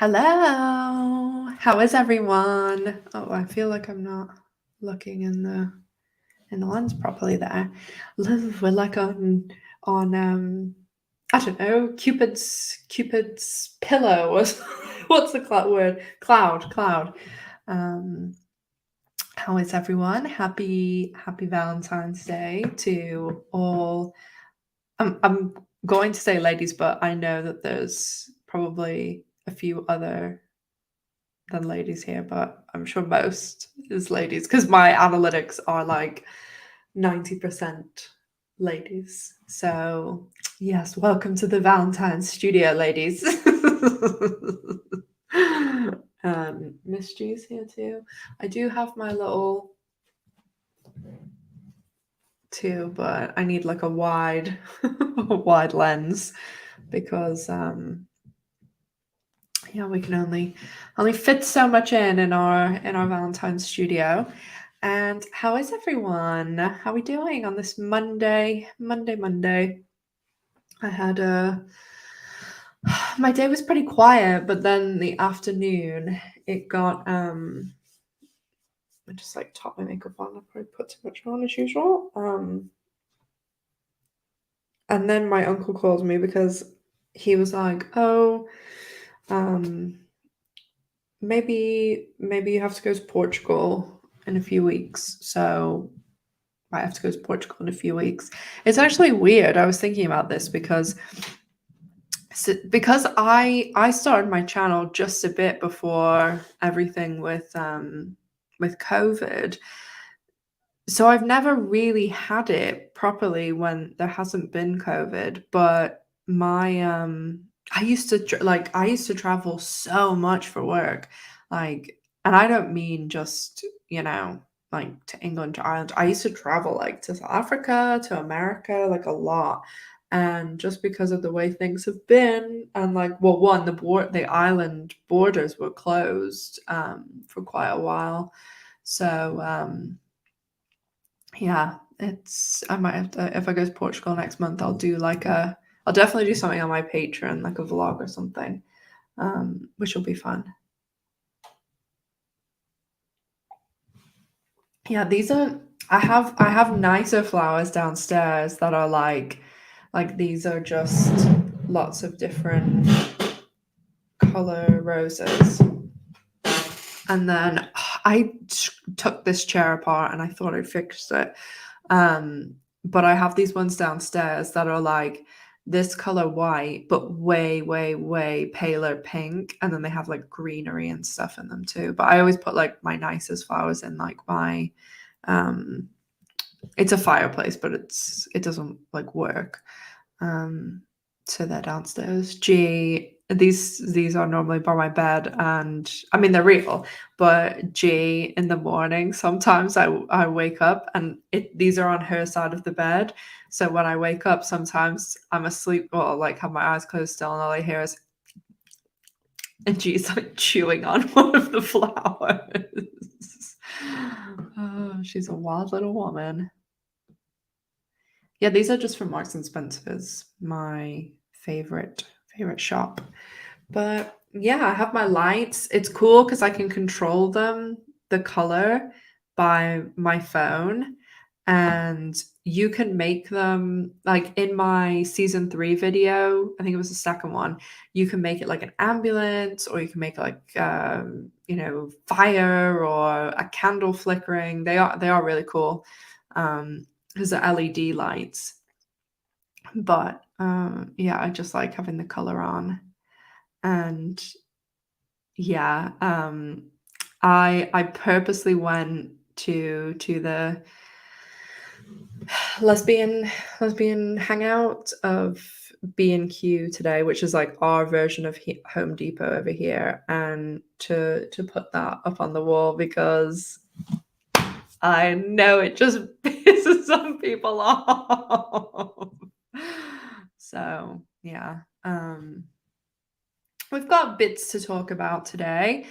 Hello. How is everyone? Oh, I feel like I'm not looking in the lens properly there. We're like on I don't know, Cupid's pillow or what's the word? Cloud. Um how is everyone? Happy Valentine's Day to all. I'm going to say ladies, but I know that there's probably a few other than ladies here, but I'm sure most is ladies because my analytics are like 90% ladies. So, yes, welcome to the Valentine studio, ladies. Miss G's here too. I do have my little too, but I need like a wide wide lens because yeah, we can only fit so much in our Valentine's studio. And how is everyone? How are we doing on this Monday? I had a my day was pretty quiet, but then the afternoon it got I just like top my makeup on. I probably put too much on as usual. And then my uncle called me because he was like, "Oh, maybe you have to go to Portugal in a few weeks." So I have to go to Portugal in a few weeks. It's actually weird. I was thinking about this because I started my channel just a bit before everything with COVID. So I've never really had it properly when there hasn't been COVID, but I used to I used to travel so much for work. Like, and I don't mean just, like to England, to Ireland. I used to travel like to South Africa, to America, like a lot. And just because of the way things have been, and like, well, one, the island borders were closed for quite a while. So yeah, I might have to, if I go to Portugal next month, I'll definitely do something on my Patreon, like a vlog or something, which will be fun. Yeah, I have nicer flowers downstairs that are like these are just lots of different color roses. And then I took this chair apart and I thought I fixed it. But I have these ones downstairs that are like this color white, but way, way, way paler pink. And then they have like greenery and stuff in them too. But I always put like my nicest flowers in like my it's a fireplace, but it doesn't like work. So they're downstairs. These are normally by my bed, and I mean they're real, but G in the morning sometimes I wake up and these are on her side of the bed. So when I wake up, sometimes I'm asleep or like have my eyes closed still, and all I hear is and G's like chewing on one of the flowers. Oh, she's a wild little woman. Yeah, these are just from Marks and Spencer's, my favorite shop. But yeah, I have my lights. It's cool because I can control them, the color, by my phone. And you can make them like in my season 3 video, I think it was the second one, you can make it like an ambulance, or you can make it like fire or a candle flickering. They are really cool. Because they're LED lights. But yeah, I just like having the color on. And yeah, I purposely went to the lesbian hangout of B&Q today, which is like our version of Home Depot over here, and to put that up on the wall because I know it just pisses some people off. So yeah, we've got bits to talk about today.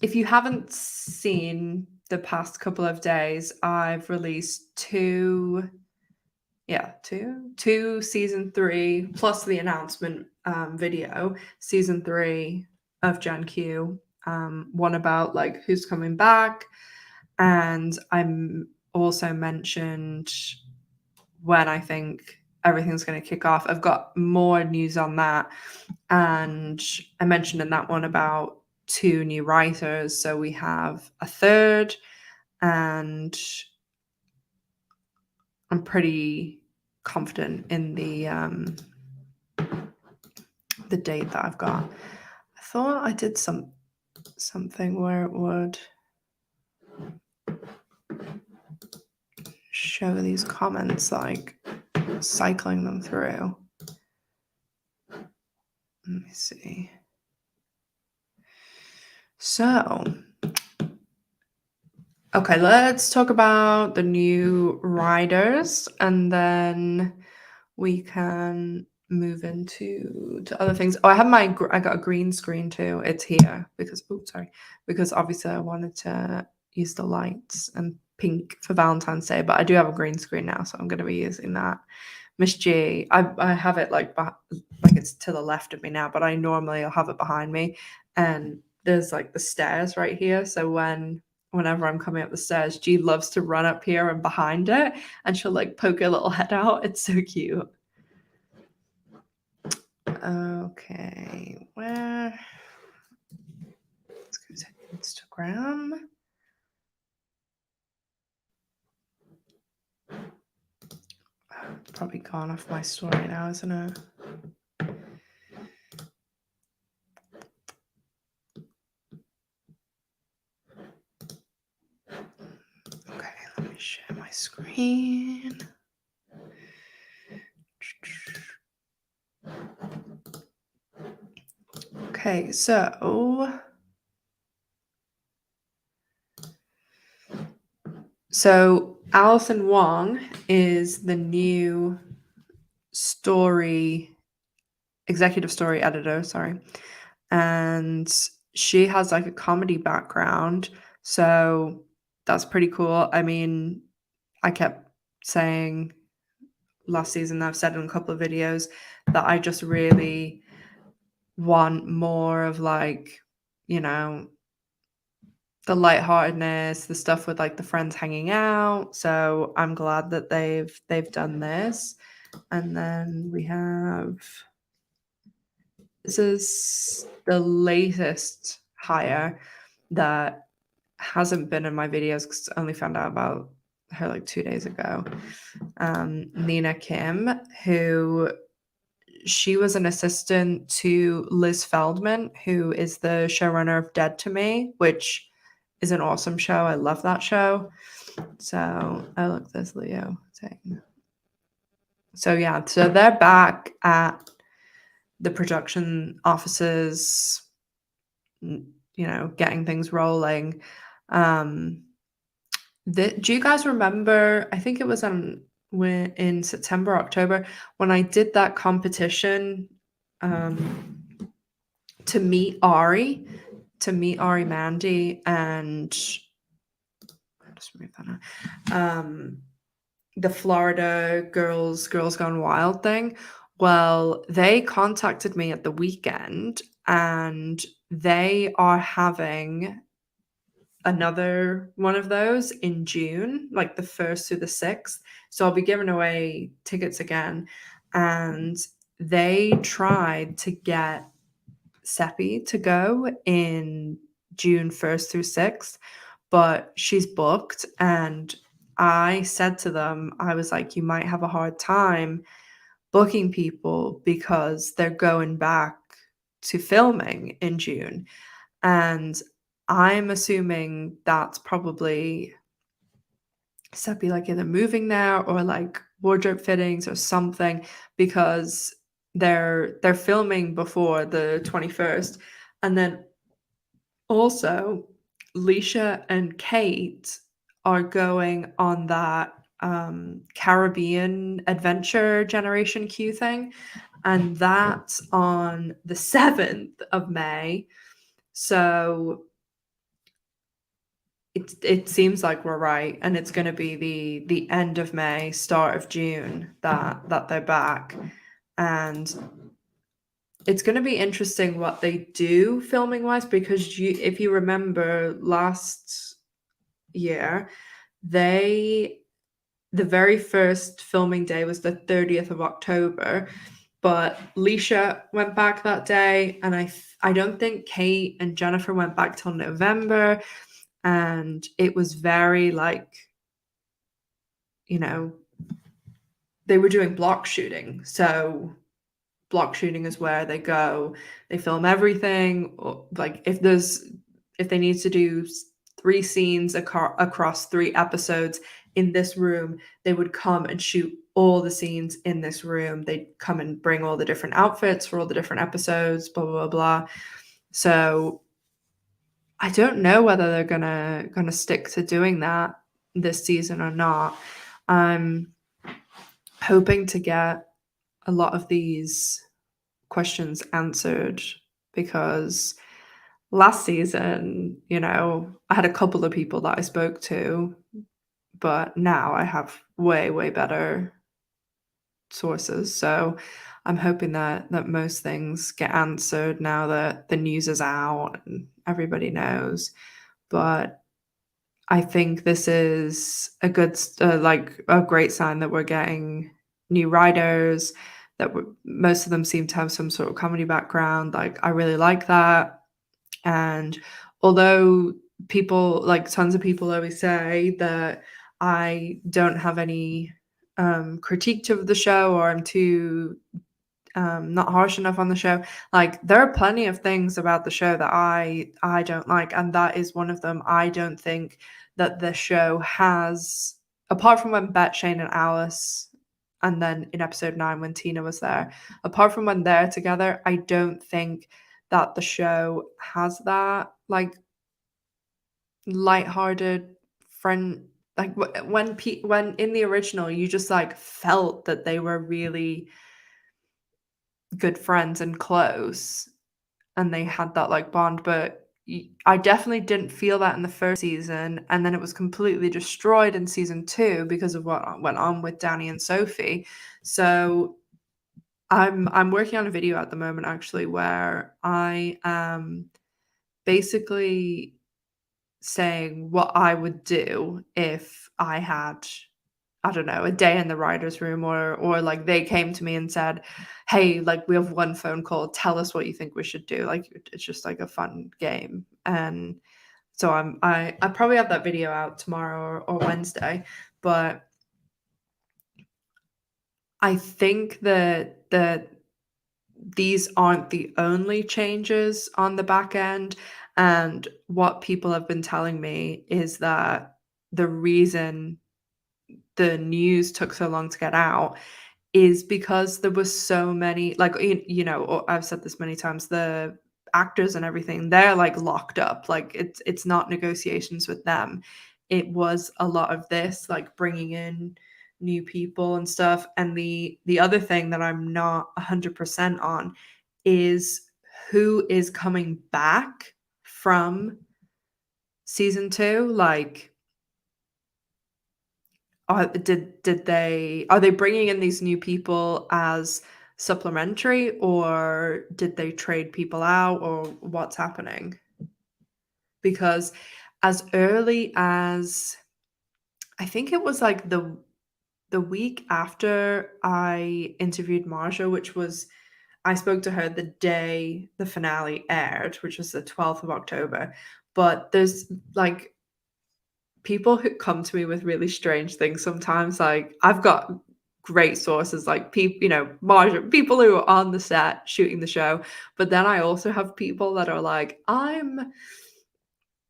If you haven't seen the past couple of days, I've released two yeah, two season 3 plus the announcement video, season 3 of Gen Q. One about like who's coming back, and I'm also mentioned when I think everything's going to kick off. I've got more news on that, and I mentioned in that one about 2 new writers, so we have a third, and I'm pretty confident in the date that I've got. I thought I did something where it would show these comments, like cycling them through. Let me see. So, okay, let's talk about the new riders, and then we can move into other things. Oh, I got a green screen too. It's here because because obviously I wanted to use the lights and pink for Valentine's Day, but I do have a green screen now, so I'm going to be using that. Miss G, I have it like it's to the left of me now, but I normally I'll have it behind me, and there's like the stairs right here. So whenever I'm coming up the stairs, G loves to run up here and behind it, and she'll like poke her little head out. It's so cute. Okay, where? Let's go to Instagram. Probably gone off my story now, isn't it? Okay, let me share my screen. Okay, so Alison Wong is the new executive story editor, sorry. And she has like a comedy background, so that's pretty cool. I mean, I kept saying last season, I've said in a couple of videos, that I just really want more of like, you know, the lightheartedness, the stuff with like the friends hanging out. So I'm glad that they've done this. And then we have, this is the latest hire that hasn't been in my videos because I only found out about her like 2 days ago. Nina Kim, who she was an assistant to Liz Feldman, who is the showrunner of Dead to Me, which is an awesome show. I love that show. So, oh, look, there's Leo saying. So, yeah, so they're back at the production offices, getting things rolling. Do you guys remember? I think it was in September, October, when I did that competition to meet Ari Mandy, and I'll just move that on. The Florida Girls Gone Wild thing. Well, they contacted me at the weekend, and they are having another one of those in June, like the 1st through the 6th. So I'll be giving away tickets again. And they tried to get Seppi to go in June 1st through 6th, but she's booked. And I said to them, I was like, you might have a hard time booking people because they're going back to filming in June. And I'm assuming that's probably Seppi like either moving there or like wardrobe fittings or something, because they're filming before the 21st. And then also Leisha and Kate are going on that Caribbean adventure Generation Q thing, and that's on the 7th of May. So it seems like we're right, and it's going to be the end of May, start of June that they're back, and it's going to be interesting what they do filming wise, because if you remember last year, they the very first filming day was the 30th of October, but Leisha went back that day, and I don't think Kate and Jennifer went back till November, and it was very like, you know, they were doing block shooting. So block shooting is where they go, they film everything, or like if they need to do 3 scenes across 3 episodes in this room, they would come and shoot all the scenes in this room. They'd come and bring all the different outfits for all the different episodes, blah blah blah blah. So I don't know whether they're gonna stick to doing that this season or not. I'm hoping to get a lot of these questions answered, because last season, I had a couple of people that I spoke to, but now I have way, way better sources. So I'm hoping that most things get answered now that the news is out and everybody knows. But I think this is a good, like a great sign that we're getting new writers, that most of them seem to have some sort of comedy background. Like, I really like that. And although people, like tons of people always say that I don't have any critique of the show, or I'm too not harsh enough on the show. Like, there are plenty of things about the show that I don't like, and that is one of them. I don't think that the show has, apart from when Bet, Shane, and Alice, and then in episode 9 when Tina was there, apart from when they're together, I don't think that the show has that like lighthearted friend. Like when in the original, you just like felt that they were really good friends and close, and they had that like bond. But I definitely didn't feel that in the first season, and then it was completely destroyed in season 2 because of what went on with Dani and Sophie. So I'm working on a video at the moment, actually, where I am basically saying what I would do if I had, I don't know, a day in the writer's room, or like they came to me and said, hey, like we have one phone call, tell us what you think we should do. Like, it's just like a fun game. And so I probably have that video out tomorrow or Wednesday. But I think that these aren't the only changes on the back end. And what people have been telling me is that the reason the news took so long to get out is because there was so many, like, I've said this many times, the actors and everything, they're like locked up. Like, it's not negotiations with them. It was a lot of this, like bringing in new people and stuff. And the other thing that I'm not 100% on is who is coming back from season 2. Like, are they bringing in these new people as supplementary, or did they trade people out, or what's happening? Because as early as, I think it was like the week after I interviewed Marja, which was, I spoke to her the day the finale aired, which was the 12th of October. But there's like people who come to me with really strange things sometimes. Like, I've got great sources, like people, Marja, people who are on the set shooting the show. But then I also have people that are like, I'm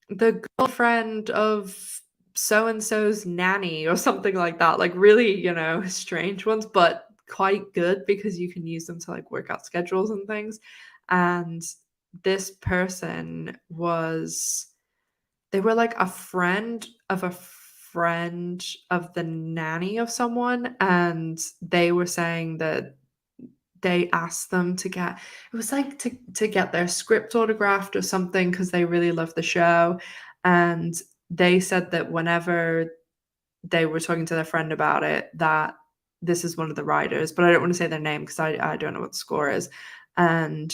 the girlfriend of so and so's nanny or something like that. Like, really, strange ones, but quite good because you can use them to like work out schedules and things. And this person was, they were like a friend of a friend of the nanny of someone, and they were saying that they asked them to get, it was like to get their script autographed or something, because they really loved the show. And they said that whenever they were talking to their friend about it, that this is one of the writers, but I don't want to say their name because I don't know what the score is. And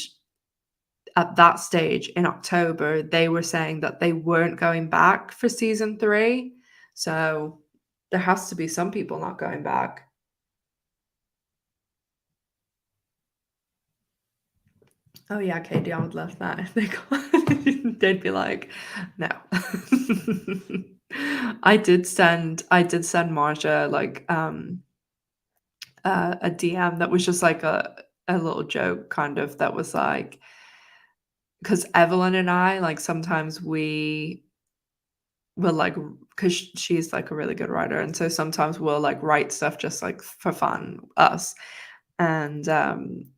at that stage in October, they were saying that they weren't going back for season 3. So there has to be some people not going back. Oh yeah, Katie, I would love that if they they'd be like, no. I did send Marja like a DM that was just like a little joke kind of that was like because Evelyn and I like sometimes we will like because she's like a really good writer and so sometimes we'll like write stuff just like for fun us. And,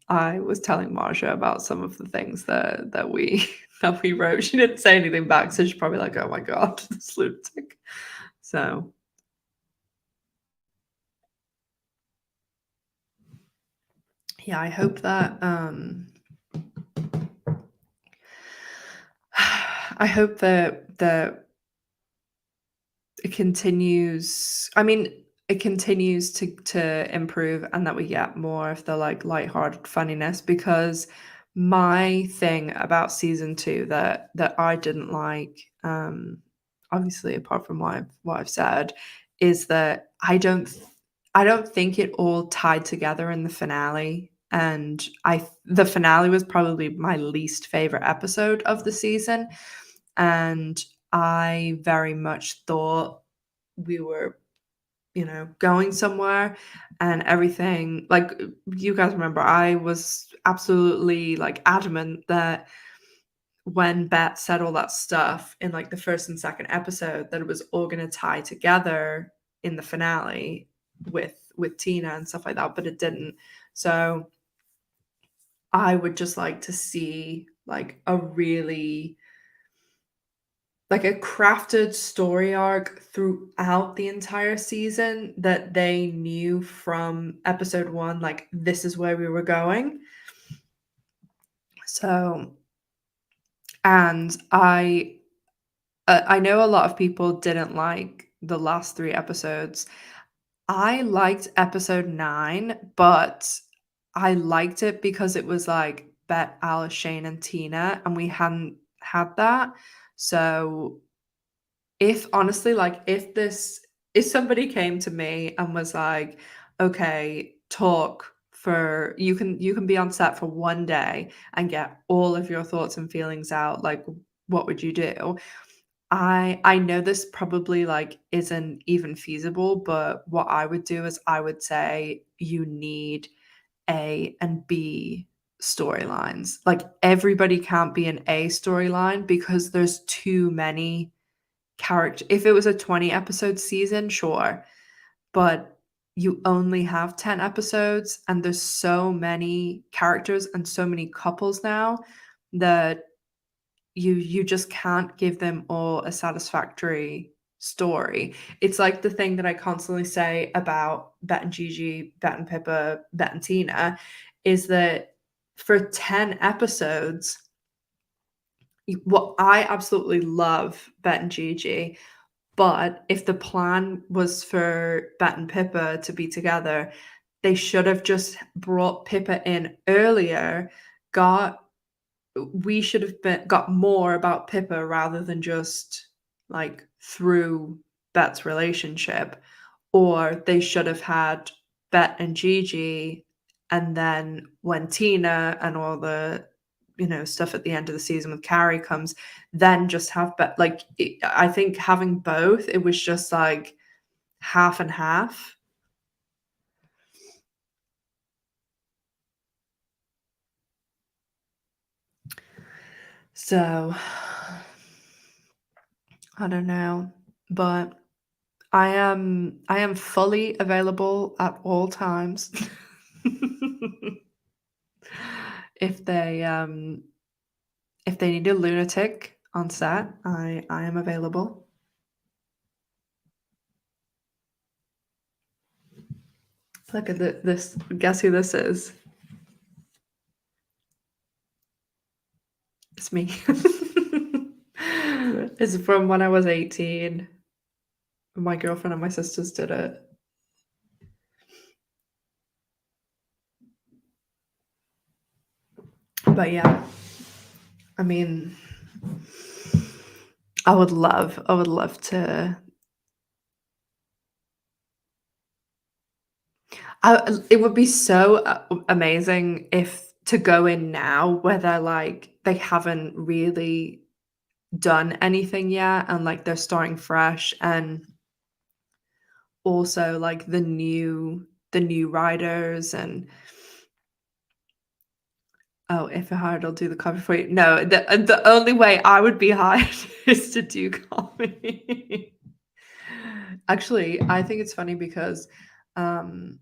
I was telling Marja about some of the things that we that we wrote. She didn't say anything back, so she's probably like, "Oh my god, this lunatic." So, yeah, I hope that, I hope that it continues I mean, it continues to improve and that we get more of the, like, lighthearted funniness because my thing about season 2 that I didn't like, obviously apart from what I've said, is that I don't think it all tied together in the finale, and the finale was probably my least favorite episode of the season, and I very much thought we were, going somewhere and everything. Like, you guys remember, I was absolutely like adamant that when Bet said all that stuff in like the first and second episode, that it was all going to tie together in the finale with Tina and stuff like that, but it didn't. So I would just like to see like a really like a crafted story arc throughout the entire season that they knew from episode 1 like this is where we were going. So and I know a lot of people didn't like the last 3 episodes. I liked episode 9, but I liked it because it was like Bet, Alice, Shane, and Tina, and we hadn't had that. So if honestly, like if somebody came to me and was like, "Okay, talk for you can be on set for 1 day and get all of your thoughts and feelings out, like what would you do?" I know this probably like isn't even feasible, but what I would do is I would say you need A and B storylines. Like everybody can't be an A storyline because there's too many character if it was a 20 episode season, sure, but you only have 10 episodes and there's so many characters and so many couples now that you just can't give them all a satisfactory story. It's like the thing that I constantly say about Bet and Gigi, Bet and Pippa, Bet and Tina is that for 10 episodes, what I absolutely love Bet and Gigi, but if the plan was for Bet and Pippa to be together, they should have just brought Pippa in earlier, got we should have got more about Pippa rather than just like through Bet's relationship, or they should have had Bet and Gigi, and then when Tina and all the stuff at the end of the season with Carrie comes, then just have Bet. Like I think having both, it was just like half and half. So I don't know, but I am fully available at all times. If they need a lunatic on set, I am available. Look at this. Guess who this is? It's me. It's from when I was 18. My girlfriend and my sisters did it. But yeah, I mean, I would love to. It would be so amazing if to go in now where they're like they haven't really done anything yet and like they're starting fresh, and also like the new writers. And oh, if you're hired, I'll do the cover for you. No, the only way I would be hired is to do comedy. Actually, I think it's funny because um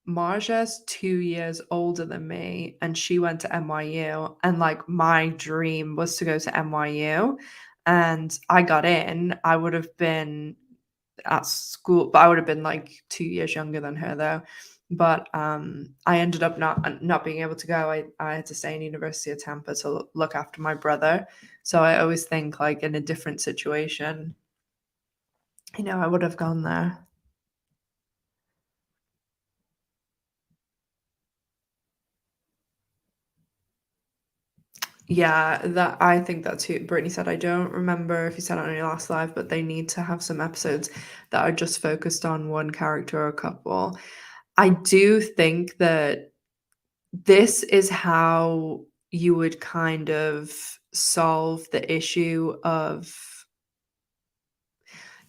Marja's 2 years older than me, and she went to NYU, and, like, my dream was to go to NYU, and I got in. I would have been at school, but I would have been, like, 2 years younger than her, though. But, I ended up not being able to go. I had to stay in University of Tampa to look after my brother. So I always think, like, in a different situation, I would have gone there. Yeah, that I think that's who Brittany said. I don't remember if you said it on your last live, but they need to have some episodes that are just focused on one character or a couple. I do think that this is how you would kind of solve the issue of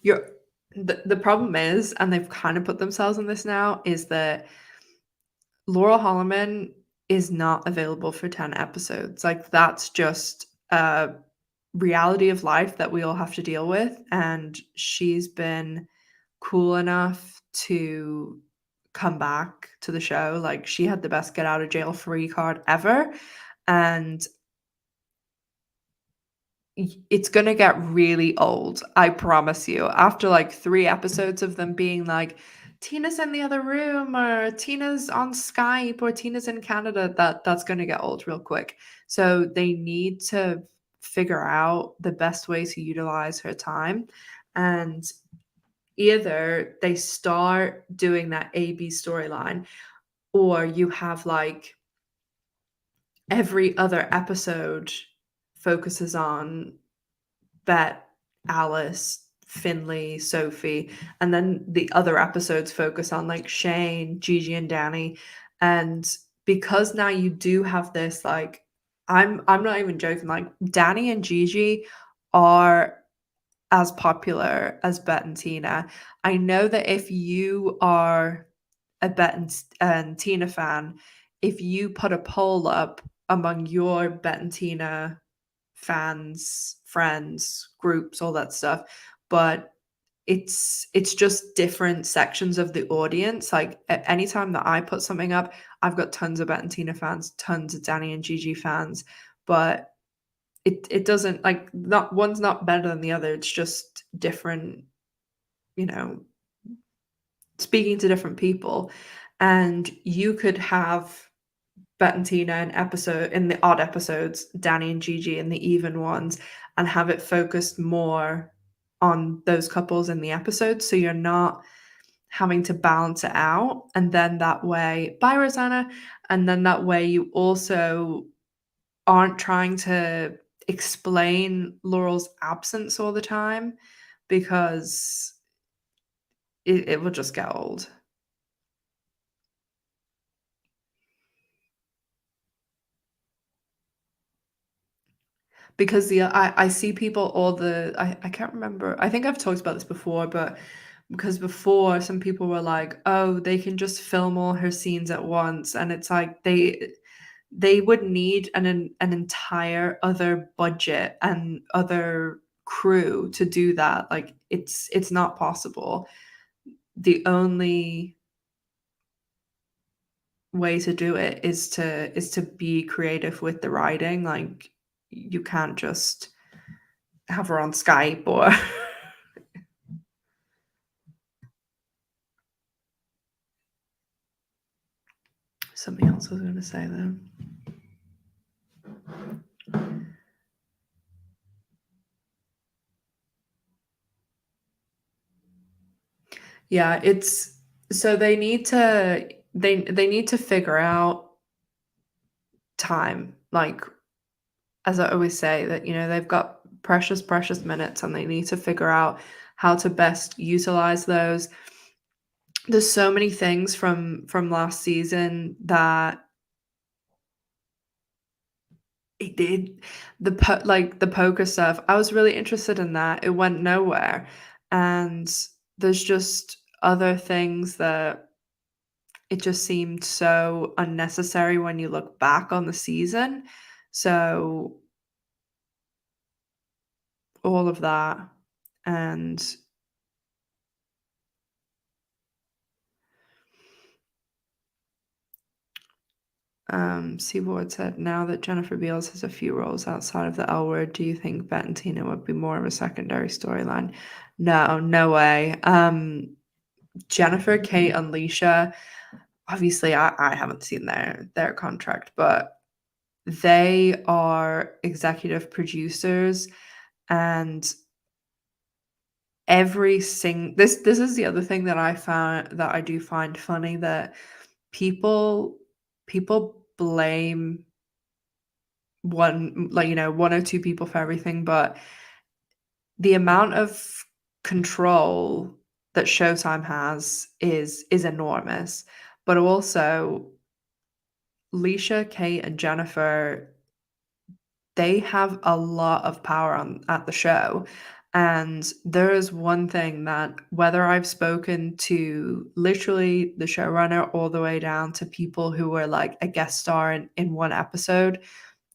your the problem is, and they've kind of put themselves in this now, is that Laurel Holloman is not available for 10 episodes. Like, that's just a reality of life that we all have to deal with, and she's been cool enough to come back to the show. Like, she had the best get out of jail free card ever, and it's gonna get really old, I promise you. After like 3 episodes of them being like, "Tina's in the other room," or "Tina's on Skype," or "Tina's in Canada," that's gonna get old real quick. So they need to figure out the best way to utilize her time, and either they start doing that AB storyline, or you have, like, every other episode focuses on Bet, Alice, Finley, Sophie, and then the other episodes focus on like Shane, Gigi, and Danny. And because now you do have this, like, I'm not even joking, like Danny and Gigi are as popular as Bet and Tina. I know that if you are a Bet and Tina fan, if you put a poll up among your Bet and Tina fans, friends, groups, all that stuff, but it's just different sections of the audience. Like anytime that I put something up, I've got tons of Bet and Tina fans, tons of Danny and Gigi fans, but it doesn't, like, not one's not better than the other. It's just different, you know, speaking to different people. And you could have Bet and Tina in the odd episodes, Danny and Gigi in the even ones, and have it focused more on those couples in the episodes, so you're not having to balance it out. And then that way, bye Rosanna, and then that way you also aren't trying to explain Laurel's absence all the time, because it will just get old. Because I see people all the I can't remember. I think I've talked about this before, but because before some people were like, "Oh, they can just film all her scenes at once," and it's like they would need an entire other budget and other crew to do that. Like, it's not possible. The only way to do it is to be creative with the writing. Like, you can't just have her on Skype or something else I was gonna say though. Yeah, it's so they need to figure out time. Like, as I always say, that, they've got precious, precious minutes and they need to figure out how to best utilize those. There's so many things from last season that it did the poker stuff. I was really interested in that. It went nowhere. And there's just other things that it just seemed so unnecessary when you look back on the season. So all of that. And Seaboard said, now that Jennifer Beals has a few roles outside of the L word, do you think Valentina would be more of a secondary storyline? No, no way. Jennifer, Kate, and Leisha, obviously I haven't seen their contract, but they are executive producers and this is the other thing that I found that I do find funny, that people people blame one or two people for everything, but the amount of control that Showtime has is enormous. But also, Leisha, Kate, and Jennifer, they have a lot of power at the show. And there is one thing that, whether I've spoken to literally the showrunner all the way down to people who were like a guest star in one episode,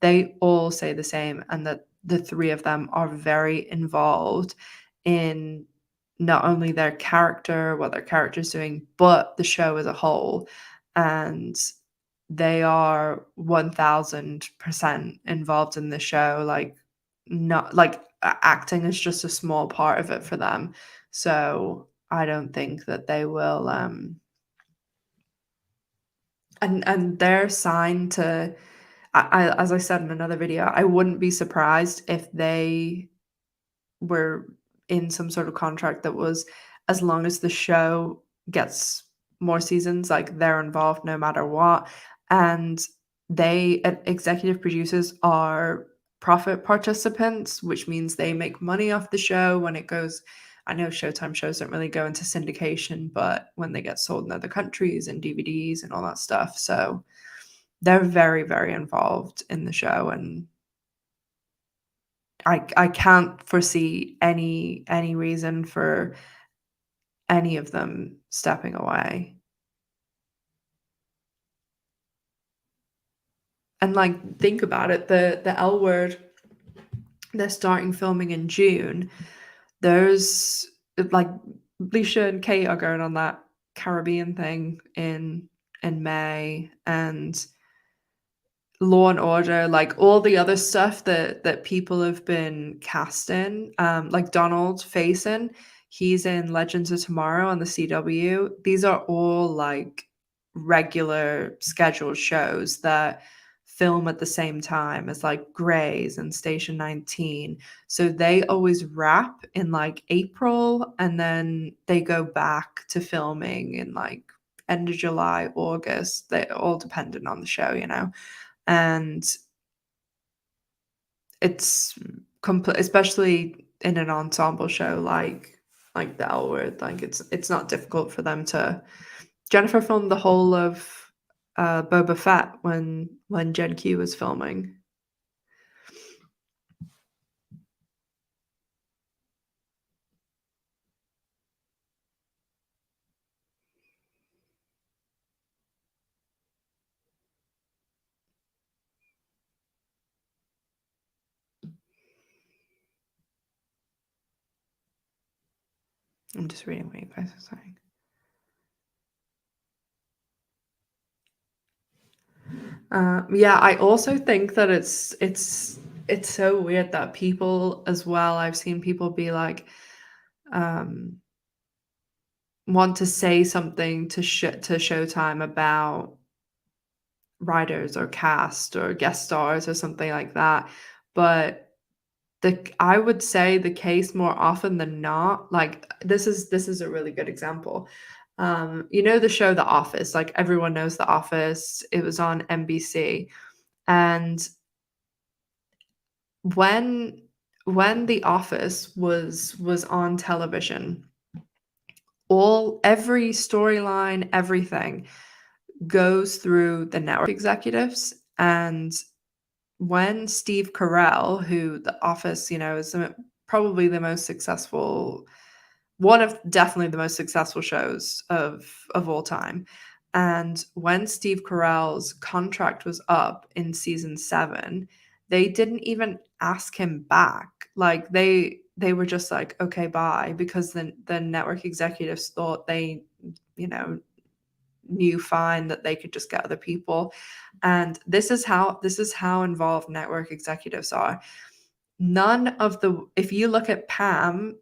they all say the same, and that the three of them are very involved in not only their character, what their character's doing, but the show as a whole. And they are 1000% involved in the show. Like, not like acting is just a small part of it for them. So I don't think that they will and they're signed to as I said in another video, I wouldn't be surprised if they were in some sort of contract that was, as long as the show gets more seasons, like, they're involved no matter what. And executive producers are profit participants, which means they make money off the show when it goes. I know Showtime shows don't really go into syndication, but when they get sold in other countries and DVDs and all that stuff. So they're very, very involved in the show, and I can't foresee any reason for any of them stepping away. And, like, think about it, the L Word, they're starting filming in June. There's, like, Leisha and Kate are going on that Caribbean thing in May, and Law& and Order, like, all the other stuff that people have been cast in, like Donald Faison, he's in Legends of Tomorrow on the CW. These are all, like, regular scheduled shows that film at the same time as, like, Grey's and Station 19. So they always wrap in, like, April, and then they go back to filming in, like, end of July, August. They're all dependent on the show, you know? And it's especially in an ensemble show like the L Word, like, it's not difficult for them to. Jennifer filmed the whole of Boba Fett when Gen Q was filming. I'm just reading what you guys are saying. Yeah, I also think that it's so weird that people as well. I've seen people be like, um, want to say something to Showtime about writers or cast or guest stars or something like that, but I would say the case more often than not, like, this is a really good example. You know the show The Office, like, everyone knows The Office, it was on NBC, and when The Office was on television, every storyline, everything goes through the network executives, and when Steve Carell, who The Office, is probably the most successful one of definitely the most successful shows of all time. And when Steve Carell's contract was up in season 7, they didn't even ask him back. Like they were just like, "Okay, bye," because the network executives thought they, you know, knew fine that they could just get other people. And this is how involved network executives are. None of the If you look at Pam,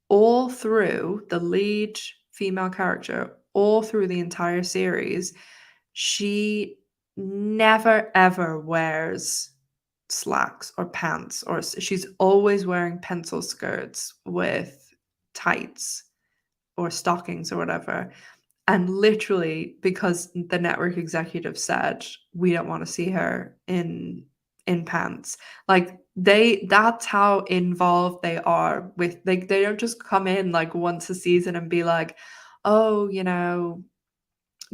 all through the lead female character, all through the entire series, she never ever wears slacks or pants, or she's always wearing pencil skirts with tights or stockings or whatever. And literally because the network executive said, "We don't wanna see her in pants." Like, that's how involved they are with, like, they don't just come in, like, once a season and be like, "Oh,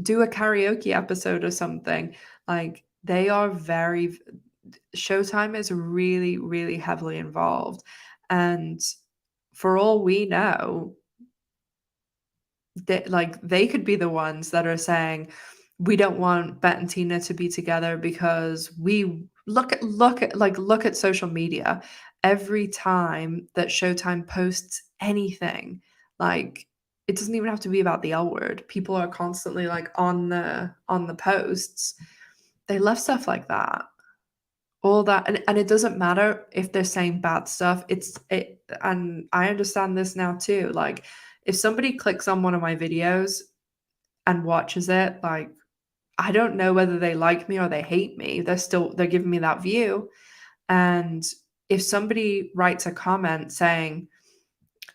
do a karaoke episode or something." Like, they are very Showtime is really, really heavily involved, and for all we know, they could be the ones that are saying, "We don't want Bet and Tina to be together because we look at social media. Every time that Showtime posts anything, like, it doesn't even have to be about the L word. People are constantly, like, on the posts. They love stuff like that. All that, and it doesn't matter if they're saying bad stuff. And I understand this now too. Like, if somebody clicks on one of my videos and watches it, like, I don't know whether they like me or they hate me. They're giving me that view. And if somebody writes a comment saying,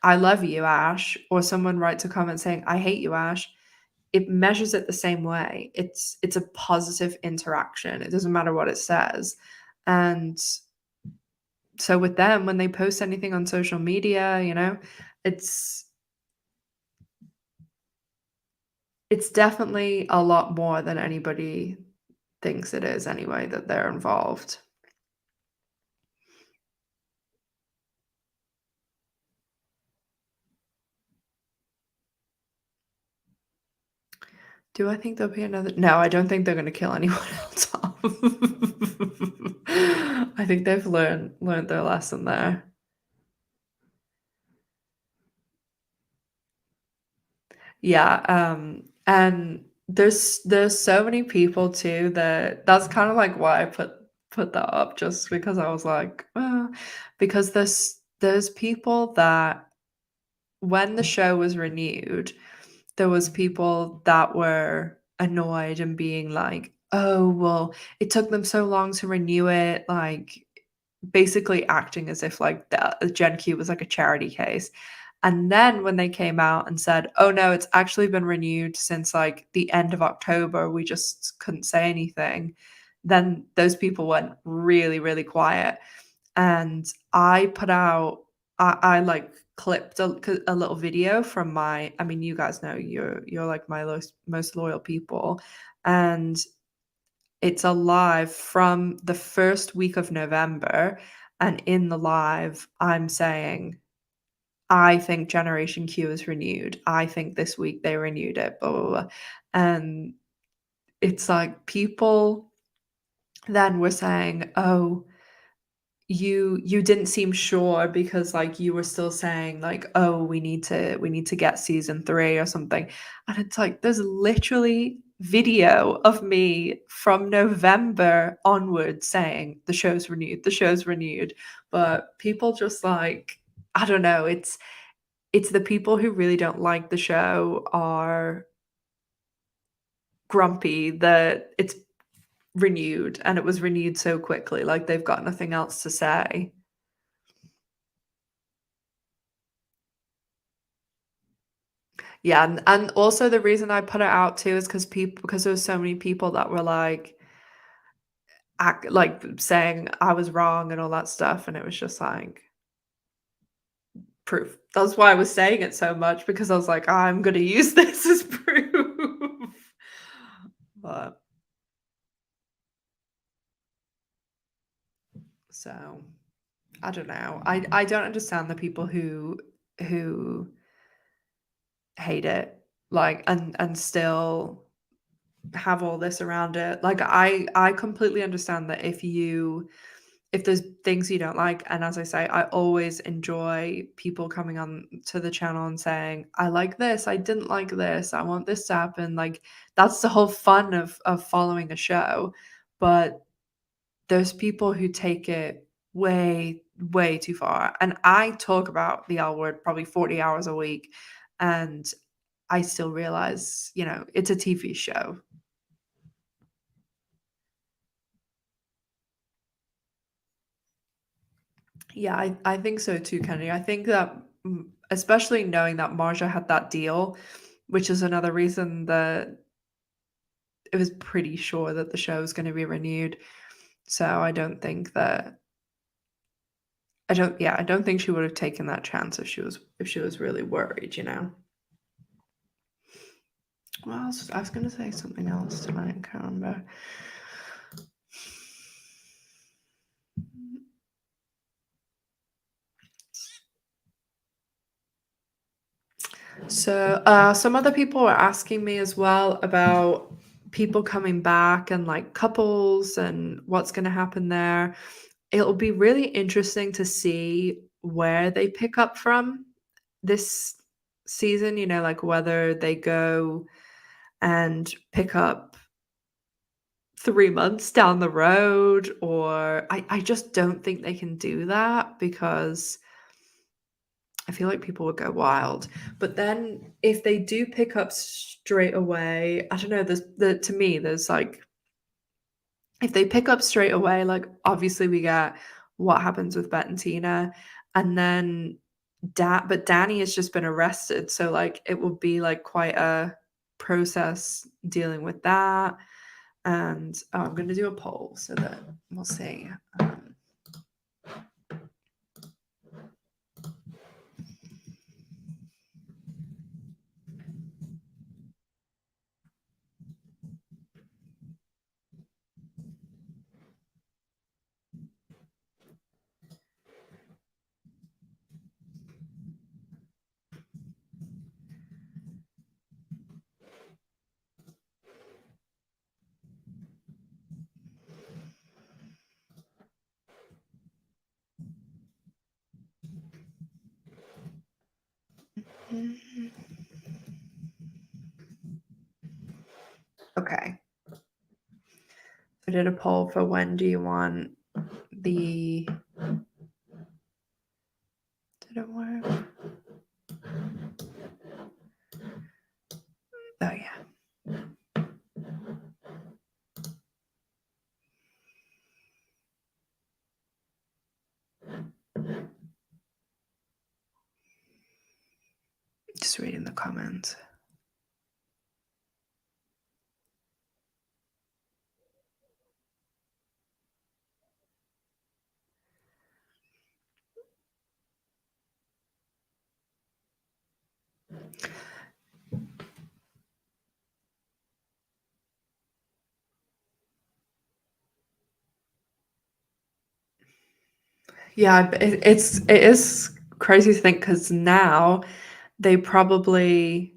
"I love you, Ash," or someone writes a comment saying, "I hate you, Ash," it measures it the same way. It's a positive interaction. It doesn't matter what it says. And so with them, when they post anything on social media, it's it's definitely a lot more than anybody thinks it is anyway, that they're involved. Do I think there'll be another? No, I don't think they're gonna kill anyone else off. I think they've learned their lesson there. Yeah, and there's so many people too that's kind of like why I put that up, just because I was like, because there's people that when the show was renewed, there was people that were annoyed and being like, "Oh, well, it took them so long to renew it," like, basically acting as if, like, the Gen Q was like a charity case. And then when they came out and said, "Oh, no, it's actually been renewed since, like, the end of October, we just couldn't say anything," then those people went really, really quiet. And I put out like, clipped a little video from I mean, you guys know you're, like, my most loyal people, and it's a live from the first week of November, and in the live, I'm saying, "I think Generation Q is renewed. I think this week they renewed it, blah, blah, blah." And it's like people then were saying, "Oh, you didn't seem sure because, like, you were still saying, like, oh, we need to get season 3 or something." And it's like, there's literally video of me from November onwards saying, the show's renewed." But people just, like, I don't know, it's the people who really don't like the show are grumpy that it's renewed, and it was renewed so quickly, like, they've got nothing else to say. Yeah, and also the reason I put it out too is because there was so many people that were like saying I was wrong and all that stuff, and it was just like proof. That's why I was saying it so much because I was like, I'm gonna use this as proof. But so I don't know. I don't understand the people who hate it, like, and still have all this around it. Like, I completely understand that if there's things you don't like, and as I say, I always enjoy people coming on to the channel and saying, I like this, I didn't like this, I want this to happen. Like, that's the whole fun of following a show. But there's people who take it way, way too far. And I talk about the L word probably 40 hours a week. And I still realize, it's a TV show. Yeah, I think so too, Kennedy. I think that, especially knowing that Marja had that deal, which is another reason that it was pretty sure that the show was going to be renewed. So I don't think that I don't think she would have taken that chance if she was really worried. Well, I was going to say something else tonight. I can't remember. So, some other people were asking me as well about people coming back and like couples and what's going to happen there. It'll be really interesting to see where they pick up from this season, like whether they go and pick up 3 months down the road, or I just don't think they can do that because I feel like people would go wild. But then if they do pick up straight away, I don't know, to me, there's like, if they pick up straight away, like obviously we get what happens with Bet and Tina, and then but Danny has just been arrested, so like it will be like quite a process dealing with that. And I'm gonna do a poll so that we'll see. Okay, I did a poll for when do you want the did it work? Oh yeah. Just reading the comments. Yeah, it is crazy to think because now they probably,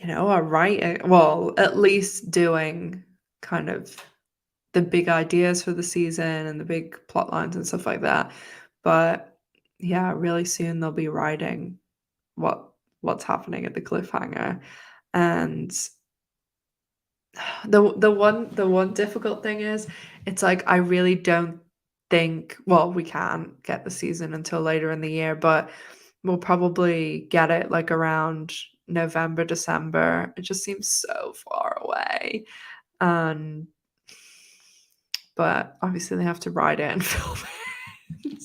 are writing, well, at least doing kind of the big ideas for the season and the big plot lines and stuff like that. But yeah, really soon they'll be writing what's happening at the cliffhanger. And the one difficult thing is it's like I really don't think, well, we can't get the season until later in the year, but we'll probably get it like around November, December. It just seems so far away. And but obviously they have to write it and film it.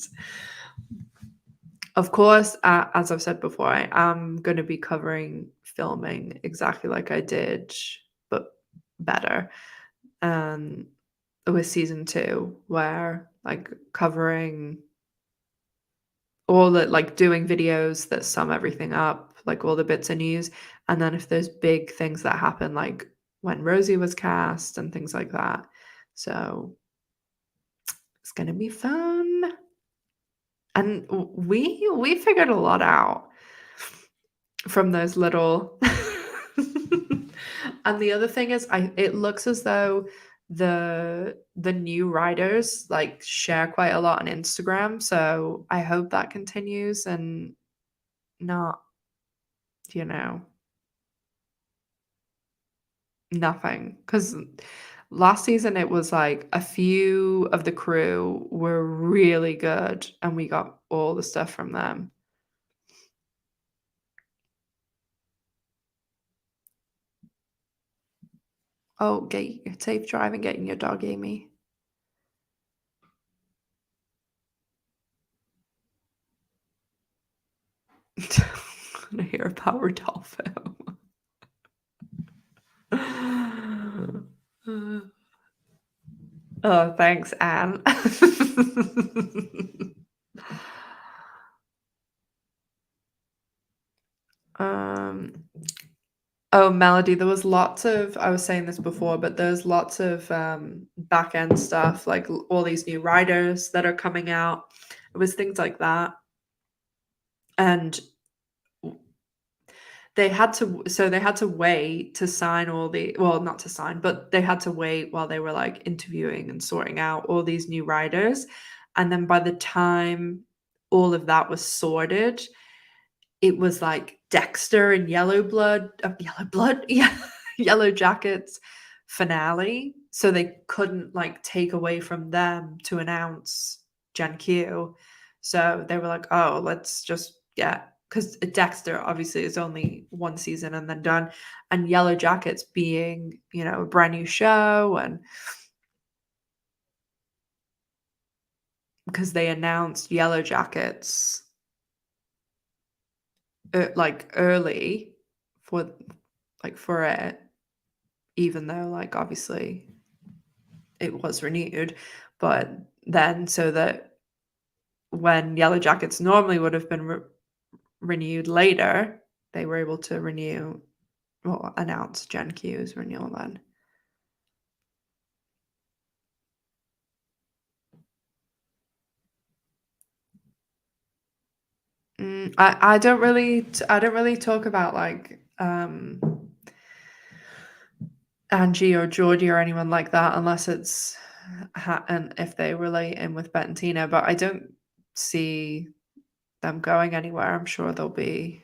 Of course, as I've said before, I am gonna be covering filming exactly like I did, but better, um, with season 2, where, like, covering all the like, doing videos that sum everything up, like, all the bits of news, and then if there's big things that happen, like when Rosie was cast and things like that. So, it's gonna be fun, and we figured a lot out. From those little and the other thing is it looks as though the new writers, like, share quite a lot on Instagram, so I hope that continues and not, you know, nothing. Because last season, it was, like, a few of the crew were really good, and we got all the stuff from them. Oh, get safe driving getting your dog, Amy. I hear a power dolphin. Oh, thanks, Anne. Um, oh, Melody, there was lots of I was saying this before, but there's lots of, back end stuff, like, all these new writers that are coming out. It was things like that, and they had to wait to sign all the well, not to sign, but they had to wait while they were, like, interviewing and sorting out all these new writers, and then by the time all of that was sorted, it was, like, Dexter and Yellow Blood? Yeah, Yellowjackets finale, so they couldn't, like, take away from them to announce Gen Q. So they were like, "Oh, let's just get" because Dexter obviously is only 1 season and then done, and Yellowjackets being, a brand new show and because they announced Yellowjackets, like, early for for it, even though, like, obviously it was renewed, but then so that when Yellowjackets normally would have been renewed later, they were able to announce Gen Q's renewal then. I don't really talk about, like, Angie or Geordie or anyone like that unless it's and if they relate in with Bet and Tina, but I don't see them going anywhere. I'm sure they'll be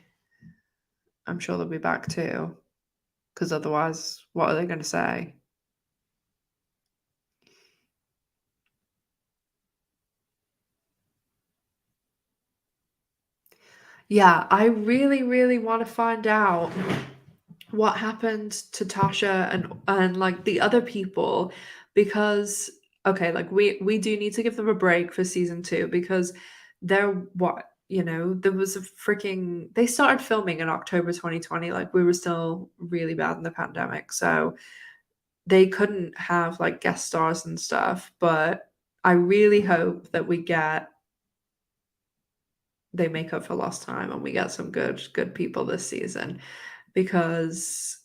back too. Because otherwise, what are they gonna say? Yeah, I really, really wanna find out what happened to Tasha and, like, the other people because okay, like, we do need to give them a break for season 2 because they're what, there was a freaking they started filming in October 2020, like, we were still really bad in the pandemic, so they couldn't have, like, guest stars and stuff, but I really hope that they make up for lost time and we get some good people this season because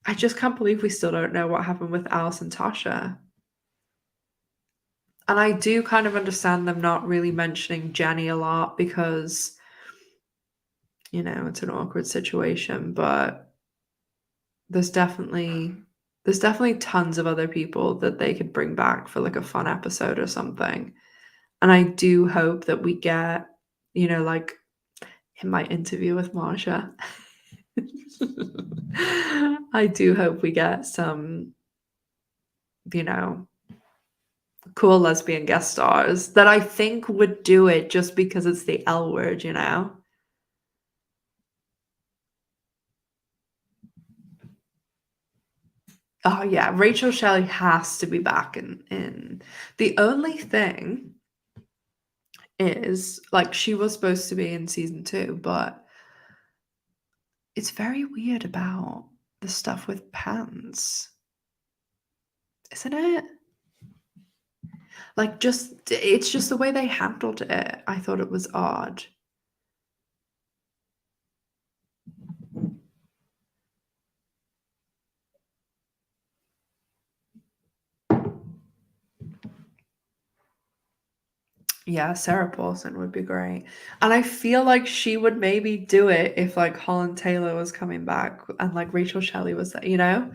I just can't believe we still don't know what happened with Alice and Tasha. And I do kind of understand them not really mentioning Jenny a lot because, it's an awkward situation, but there's definitely there's definitely tons of other people that they could bring back for like a fun episode or something. And I do hope that we get, like in my interview with Marsha, I do hope we get some, you know, cool lesbian guest stars that I think would do it just because it's the L word. Oh yeah, Rachel Shelley has to be back in. The only thing is. Like, she was supposed to be in season 2, but it's very weird about the stuff with pants, isn't it? Like, just it's just the way they handled it. I thought it was odd. Yeah, Sarah Paulson would be great. And I feel like she would maybe do it if, like, Holland Taylor was coming back and, like, Rachel Shelley was there, you know?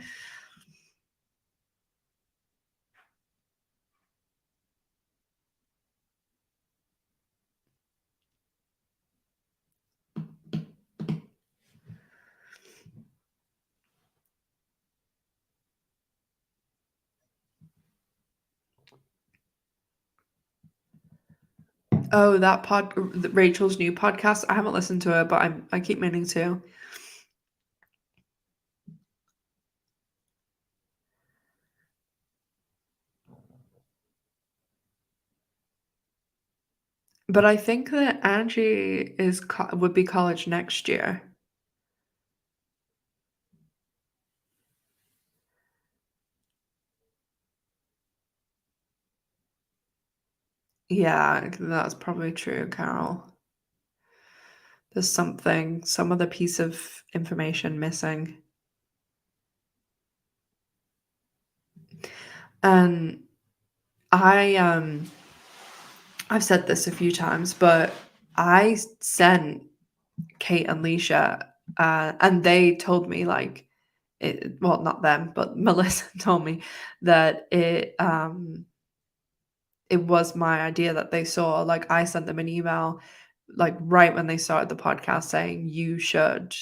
Oh, that Rachel's new podcast. I haven't listened to it, but I keep meaning to. But I think that Angie would be college next year. Yeah, that's probably true, Carol. There's some other piece of information missing. And I I've said this a few times, but I sent Kate and Leisha, and they told me like well, not them, but Melissa told me that it was my idea that they saw. Like, I sent them an email, like, right when they started the podcast saying, "You should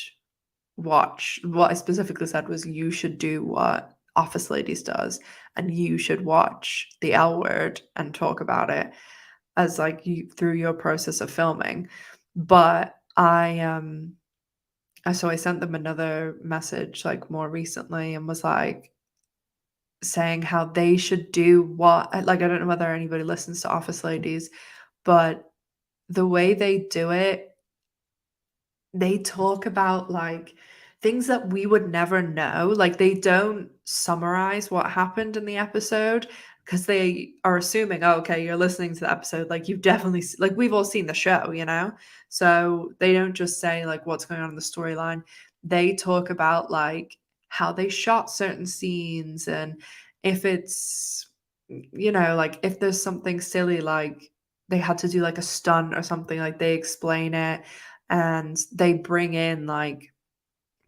watch." What I specifically said was, "You should do what Office Ladies does, and you should watch The L Word and talk about it as, like, you through your process of filming." But so I sent them another message, like, more recently and was, like, saying how they should do what like, I don't know whether anybody listens to Office Ladies, but the way they do it, they talk about, like, things that we would never know, like, they don't summarize what happened in the episode because they are assuming, "Oh, okay, you're listening to the episode, like, you've definitely like, we've all seen the show, you know?" So, they don't just say, like, what's going on in the storyline. They talk about, like, how they shot certain scenes and if it's like, if there's something silly, like, they had to do, like, a stunt or something, like, they explain it and they bring in like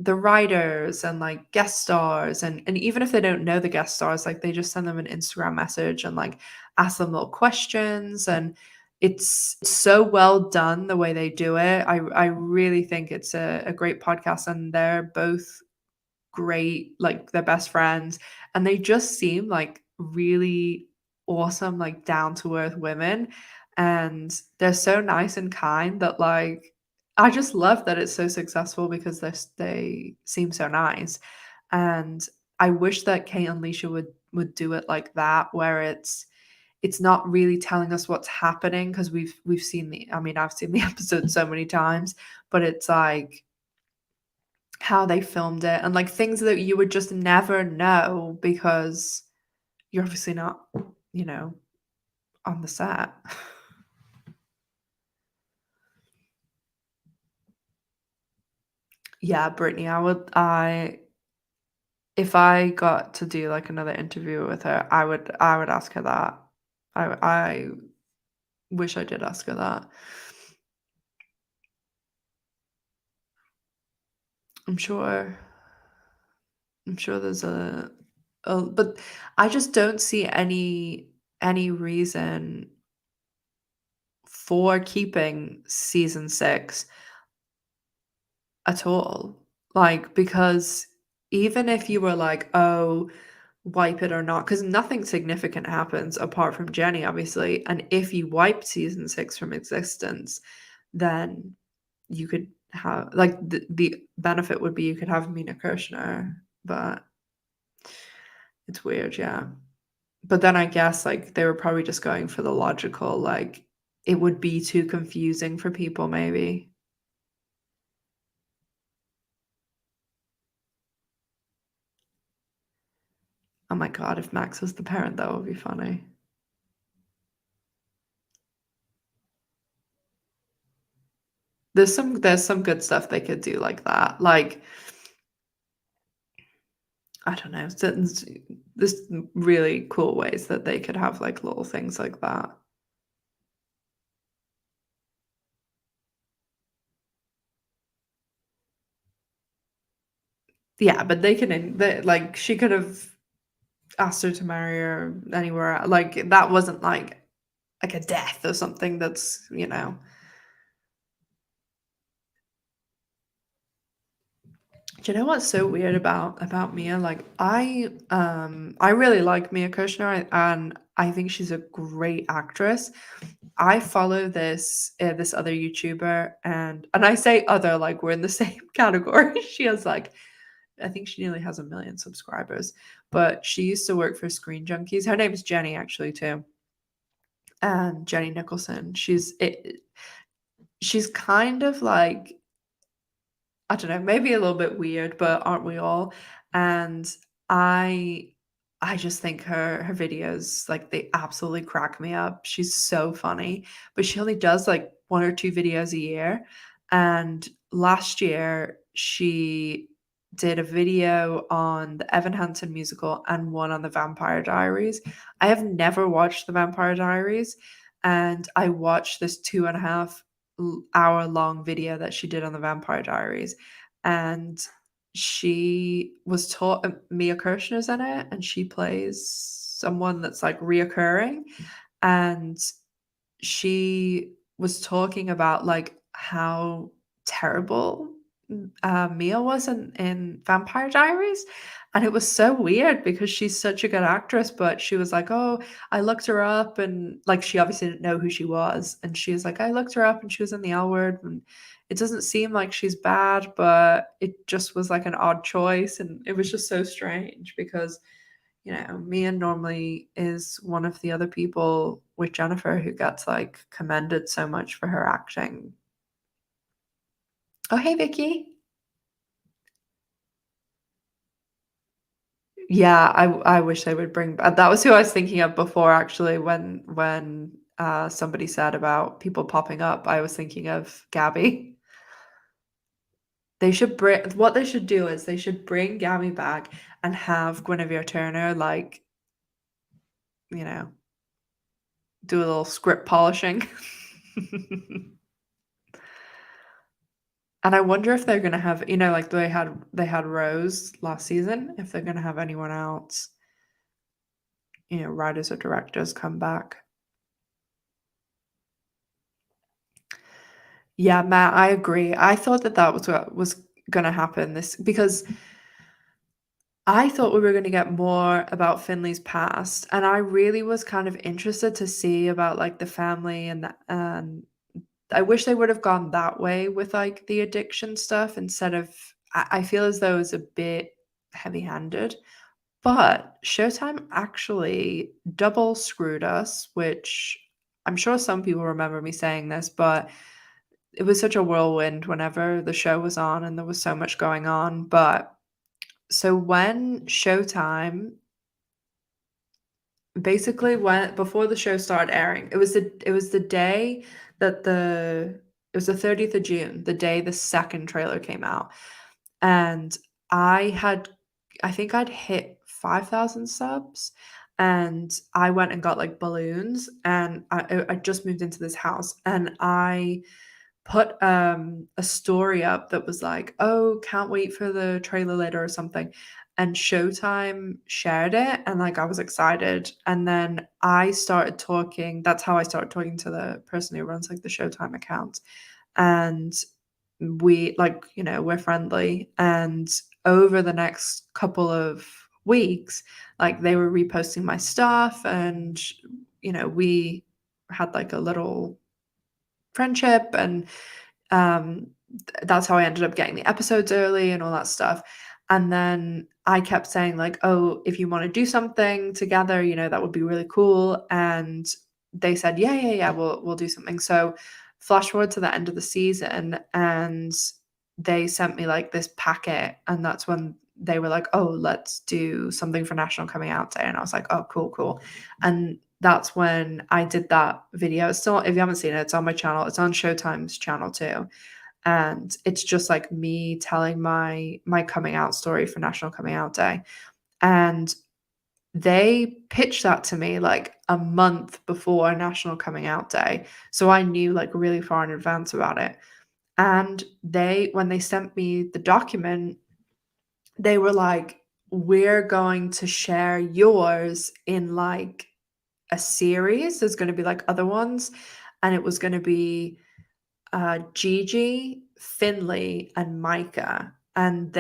the writers and like guest stars and even if they don't know the guest stars like they just send them an Instagram message and like ask them little questions and it's so well done the way they do it. I really think it's a great podcast and they're both great, like they're best friends, and they just seem like really awesome, like down to earth women. And they're so nice and kind that like I just love that it's so successful because they seem so nice. And I wish that Kate and Leisha would do it like that, where it's not really telling us what's happening because we've seen the I mean, I've seen the episode so many times, but it's like how they filmed it and, like, things that you would just never know because you're obviously not, you know, on the set. Yeah, Brittany, I if I got to do, like, another interview with her, I would ask her that. I wish I did ask her that. I'm sure I'm sure there's but I just don't see any reason for keeping season 6 at all. Like, because even if you were like, "Oh, wipe it or not," because nothing significant happens apart from Jenny, obviously, and if you wiped season 6 from existence, then you could have like, the benefit would be you could have Mina Kirschner, but it's weird, yeah. But then I guess, like, they were probably just going for the logical, like it would be too confusing for people maybe. Oh my god, if Max was the parent, that would be funny. There's some good stuff they could do like that. Like, I don't know, there's really cool ways that they could have, like, little things like that. Yeah, but like, she could have asked her to marry her anywhere, like, that wasn't like a death or something that's, Do you know what's so weird about Mia? Like, I really like Mia Kirschner, and I think she's a great actress. I follow this other YouTuber, and I say other like we're in the same category. She has like I think she nearly has 1 million subscribers, but she used to work for Screen Junkies. Her name is Jenny actually too, and Jenny Nicholson. She's kind of like I don't know, maybe a little bit weird, but aren't we all? And I I just think her videos, like, they absolutely crack me up. She's so funny, but she only does, like, 1 or 2 videos a year, and last year, she did a video on the Evan Hansen musical and one on the Vampire Diaries. I have never watched the Vampire Diaries, and I watched this 2.5 hour long video that she did on the Vampire Diaries, and she was taught Mia Kirshner's in it, and she plays someone that's like reoccurring, and she was talking about like how terrible Mia was in Vampire Diaries. And it was so weird because she's such a good actress, but she was like, "Oh, I looked her up," and like she obviously didn't know who she was. And she was like, "I looked her up and she was in the L word, and it doesn't seem like she's bad, but it just was like an odd choice." And it was just so strange because Mia normally is one of the other people with Jennifer who gets like commended so much for her acting. Oh, hey, Vicky. Yeah, I wish they would bring that was who I was thinking of before actually when somebody said about people popping up. I was thinking of Gabby. They should bring what they should do is they should bring Gabby back and have Guinevere Turner like, you know, do a little script polishing. And I wonder if they're gonna have, like they had Rose last season, if they're gonna have anyone else, writers or directors come back. Yeah, Matt, I agree. I thought that was what was gonna happen this because I thought we were gonna get more about Finley's past, and I really was kind of interested to see about like the family and I wish they would have gone that way with like the addiction stuff instead of I feel as though it was a bit heavy-handed. But Showtime actually double screwed us, which I'm sure some people remember me saying this, but it was such a whirlwind whenever the show was on and there was so much going on. But so when Showtime basically when before the show started airing, it was the day that it was the 30th of June, the day the second trailer came out. And I had I think I'd hit 5,000 subs, and I went and got, like, balloons, and I just moved into this house, and I put, a story up that was like, "Oh, can't wait for the trailer later," or something, and Showtime shared it, and, like, I was excited, and then I started talking that's how I started talking to the person who runs, like, the Showtime account, and we like, we're friendly. And over the next couple of weeks, like they were reposting my stuff and we had like a little friendship and that's how I ended up getting the episodes early and all that stuff. And then I kept saying like, "Oh, if you want to do something together, that would be really cool." And they said, "Yeah, yeah, yeah, we'll do something." So, flash forward to the end of the season, and they sent me, like, this packet, and that's when they were like, "Oh, let's do something for National Coming Out Day," and I was like, "Oh, cool, cool." And that's when I did that video. It's still, if you haven't seen it, it's on my channel. It's on Showtime's channel too, and it's just, like, me telling my coming out story for National Coming Out Day, and they pitched that to me, like, a month before National Coming Out Day, so I knew, like, really far in advance about it, and they when they sent me the document, they were like, "We're going to share yours in, like, a series. There's gonna be, like, other ones," and it was gonna be, Gigi, Finley, and Micah, and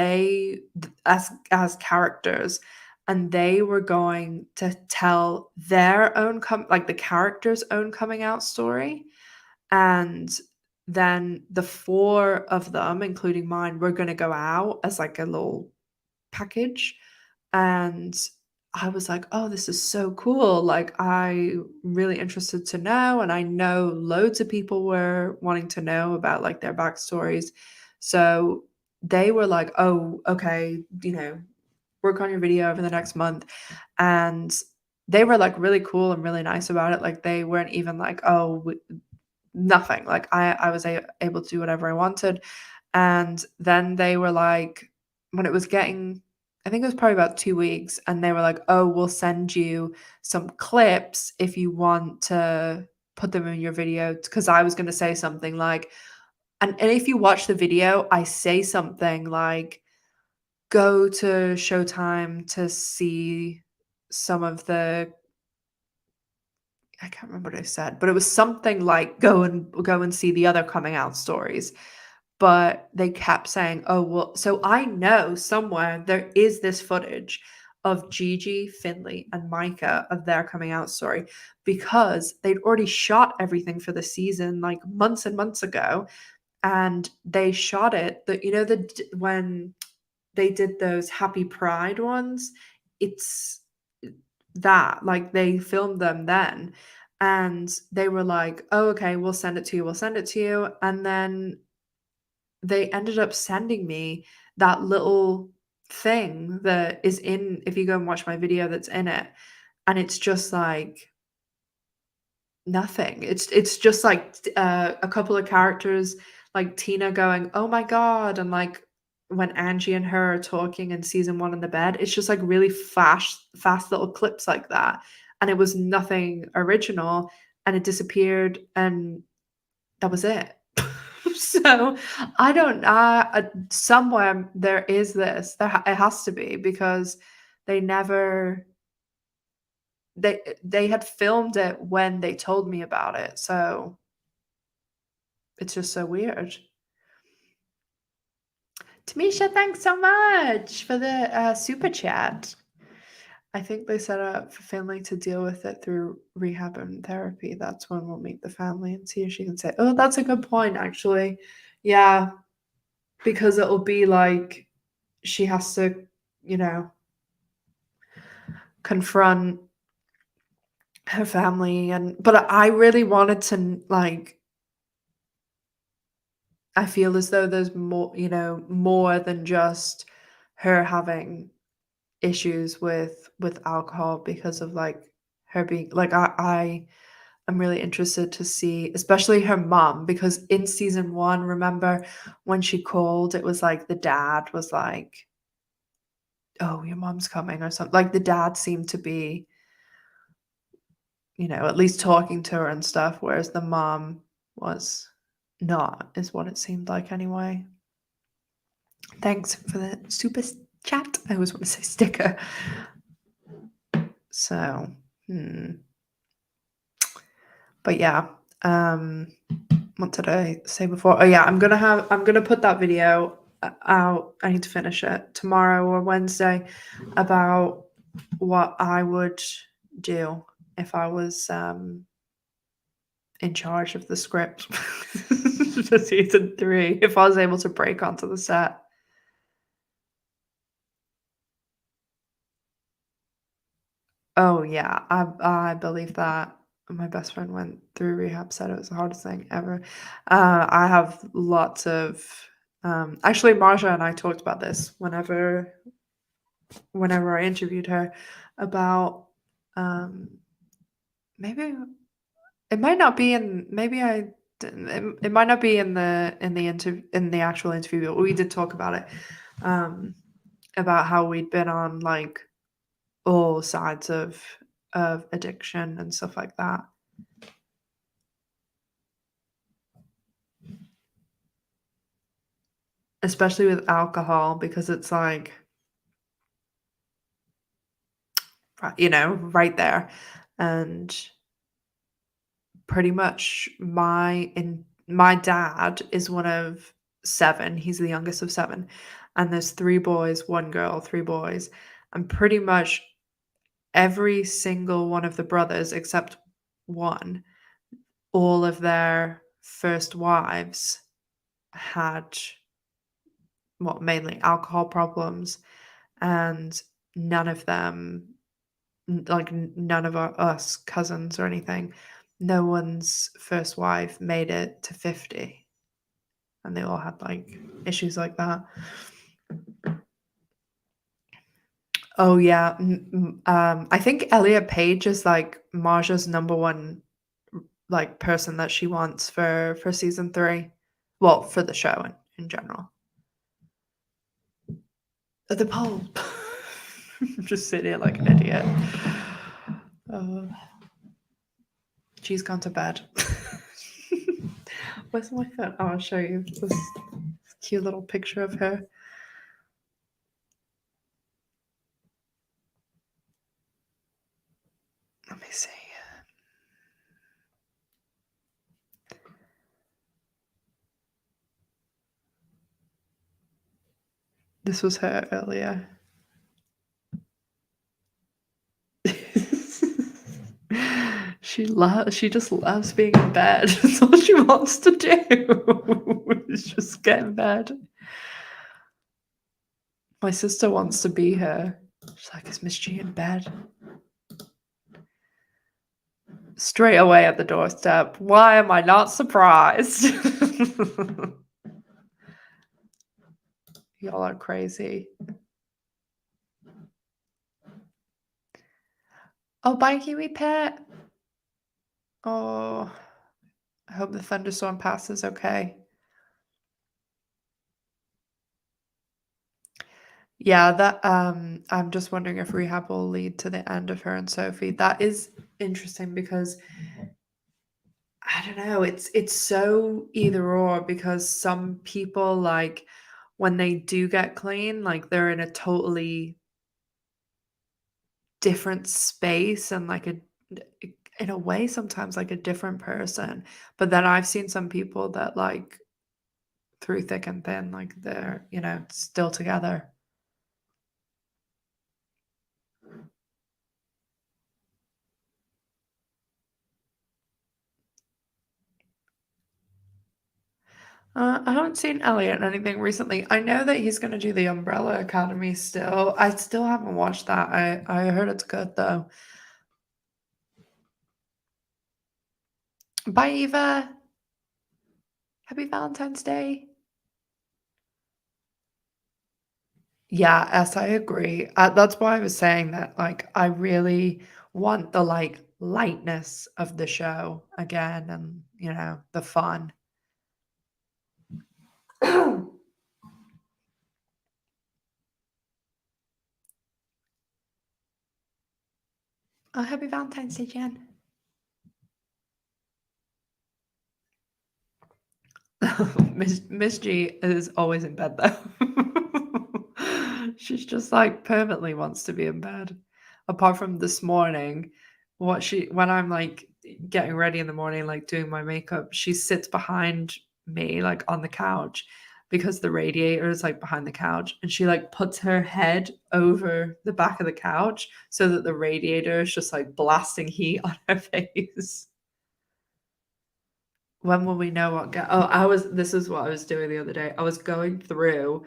as characters, and they were going to tell their own like, the character's own coming out story, and then the 4 of them, including mine, were gonna go out as, like, a little package, and I was like, "Oh, this is so cool." Like, I'm really interested to know, and I know loads of people were wanting to know about, like, their backstories. So, they were like, "Oh, okay, work on your video over the next month." And they were, like, really cool and really nice about it. Like, they weren't even like, "Oh, nothing." Like, I was able to do whatever I wanted. And then they were like, when it was getting, I think it was probably about 2 weeks, and they were like, "Oh, we'll send you some clips if you want to put them in your video." Because I was gonna say something like, and if you watch the video, I say something like, "Go to Showtime to see some of the," I can't remember what I said, but it was something like, "Go and see the other coming out stories." But they kept saying, "Oh, well," so I know somewhere there is this footage of Gigi, Finley, and Micah of their coming out story, because they'd already shot everything for the season, like, months and months ago, and they shot it, when they did those Happy Pride ones, it's that, like, they filmed them then, and they were like, "Oh, okay, we'll send it to you, we'll send it to you," and then they ended up sending me that little thing that is in, if you go and watch my video, that's in it, and it's just like nothing. It's just like a couple of characters, like Tina going, "Oh my god," and like when Angie and her are talking in season 1 in the bed, it's just like really fast little clips like that, and it was nothing original, and it disappeared, and that was it. So, I don't somewhere there is this. It has to be, because they never they had filmed it when they told me about it, so it's just so weird. Tamisha, thanks so much for the, super chat. I think they set up for Finley to deal with it through rehab and therapy. That's when we'll meet the family and see if she can say, "Oh, that's a good point, actually." Yeah, because it'll be like she has to, you know, confront her family, and but I really wanted to, like, I feel as though there's more than just her having issues with alcohol because of, like, her being like, I am really interested to see, especially her mom, because in season 1, remember when she called, it was like the dad was like, "Oh, your mom's coming," or something. Like, the dad seemed to be, at least talking to her and stuff, whereas the mom was not, is what it seemed like anyway. Thanks for the super chat. I always want to say sticker. So, but yeah, what did I say before? Oh yeah, I'm gonna put that video out. I need to finish it tomorrow or Wednesday about what I would do if I was in charge of the script for season 3, if I was able to break onto the set. Oh yeah, I believe that. My best friend went through rehab, said it was the hardest thing ever. I have lots of actually Marja and I talked about this whenever I interviewed her about um maybe it might not be in maybe I it might not be in the actual interview, but we did talk about it. Um about how we'd been on like all sides of addiction and stuff like that. Especially with alcohol because it's like right there. And pretty much my dad is one of 7. He's the youngest of 7. And there's 3 boys, 1 girl, 3 boys. And pretty much every single one of the brothers except 1, all of their first wives had mainly alcohol problems, and none of them none of us cousins or anything, no one's first wife made it to 50, and they all had like issues like that. Oh yeah, I think Elliot Page is like Marja's number one like person that she wants for season 3. Well, for the show in general. At the poll. Just sitting here like an idiot. Uh, she's gone to bed. Where's my phone? Oh, I'll show you this cute little picture of her. Let me see. This was her earlier. She just loves being in bed. That's all she wants to do. Is just get in bed. My sister wants to be her. She's like, is Miss G in bed? Straight away at the doorstep. Why am I not surprised? Y'all are crazy. Oh, bye, Kiwi Pet. Oh, I hope the thunderstorm passes okay. Yeah, that I'm just wondering if rehab will lead to the end of her and Sophie. That is interesting because I don't know, it's so either or because some people like when they do get clean, like they're in a totally different space and like a in a way sometimes like a different person. But then I've seen some people that like through thick and thin, like they're, still together. I haven't seen Elliot in anything recently. I know that he's going to do the Umbrella Academy still. I still haven't watched that. I heard it's good though. Bye, Eva. Happy Valentine's Day. Yeah, yes, I agree. That's why I was saying that, like, I really want the like lightness of the show again, and the fun. Oh, happy Valentine's Day, Jen. Miss G is always in bed though. She's just like permanently wants to be in bed. Apart from this morning, when I'm like getting ready in the morning, like doing my makeup, she sits behind me like on the couch because the radiator is like behind the couch, and she like puts her head over the back of the couch so that the radiator is just like blasting heat on her face. When will we know what this is what I was doing the other day. I was going through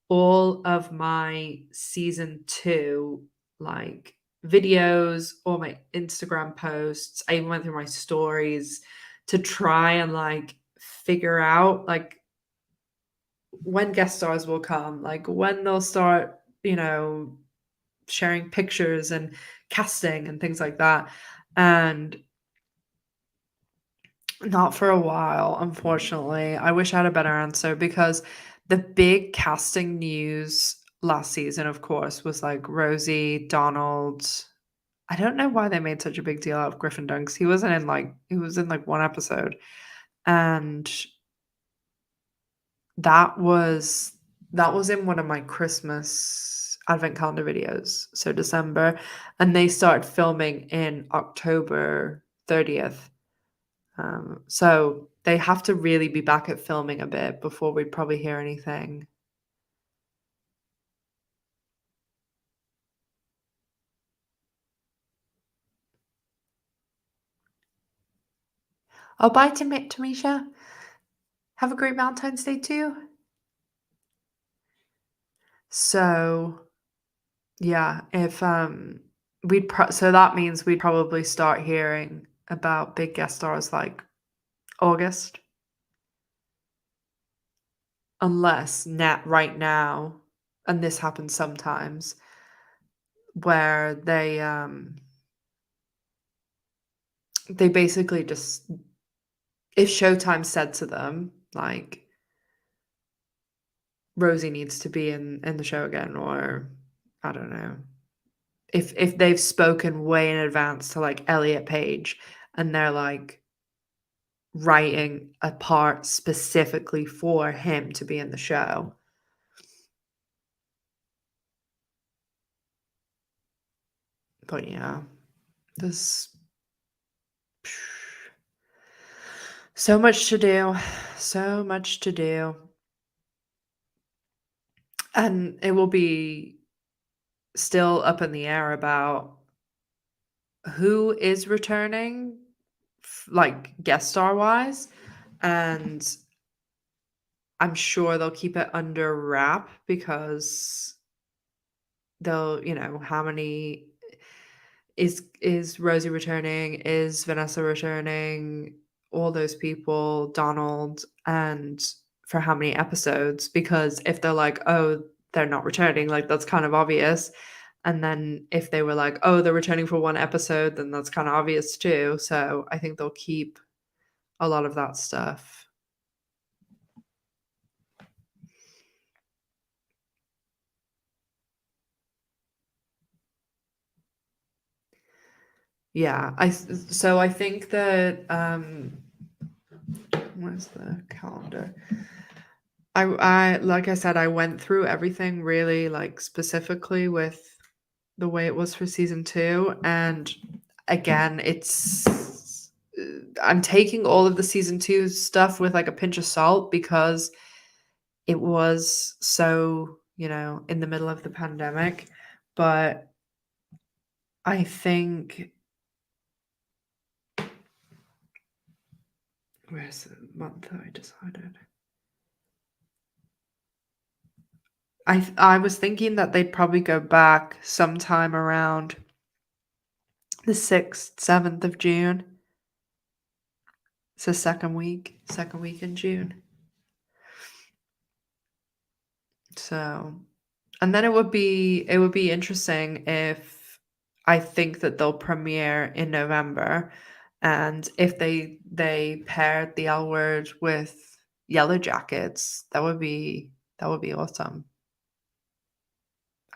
all of my season 2 like videos or my Instagram posts. I even went through my stories to try and like figure out like when guest stars will come, like when they'll start, sharing pictures and casting and things like that. And not for a while, unfortunately. I wish I had a better answer because the big casting news last season, of course, was like Rosie, Donald. I don't know why they made such a big deal out of Griffin Dunks. He was in like one episode. And that was that was in one of my Christmas advent calendar videos, so December, and they started filming in October 30th. So they have to really be back at filming a bit before we'd probably hear anything. Oh, bye, Tamisha. Have a great Valentine's Day too. So yeah, if so that means we'd probably start hearing about big guest stars like August, unless net right now, and this happens sometimes, where they basically just, if Showtime said to them like Rosie needs to be in the show again, or I don't know, if they've spoken way in advance to like Elliot Page and they're like writing a part specifically for him to be in the show. But yeah, there's so much to do. So much to do. And it will be still up in the air about who is returning, like guest star wise. And I'm sure they'll keep it under wrap because they'll, how many is Rosie returning? Is Vanessa returning? All those people, Donald, and for how many episodes? Because if they're like, oh, they're not returning, like that's kind of obvious. And then if they were like, oh, they're returning for one episode, then that's kind of obvious too. So I think they'll keep a lot of that stuff. Yeah, I think that where's the calendar? I like I said, I went through everything really like specifically with the way it was for season 2, and again, I'm taking all of the season 2 stuff with like a pinch of salt because it was so, in the middle of the pandemic, but I think where's the month that I decided? I was thinking that they'd probably go back sometime around the 6th, 7th of June. It's the second week in June. So, and then it would be interesting if I think that they'll premiere in November, and if they paired the L Word with Yellowjackets, that would be awesome.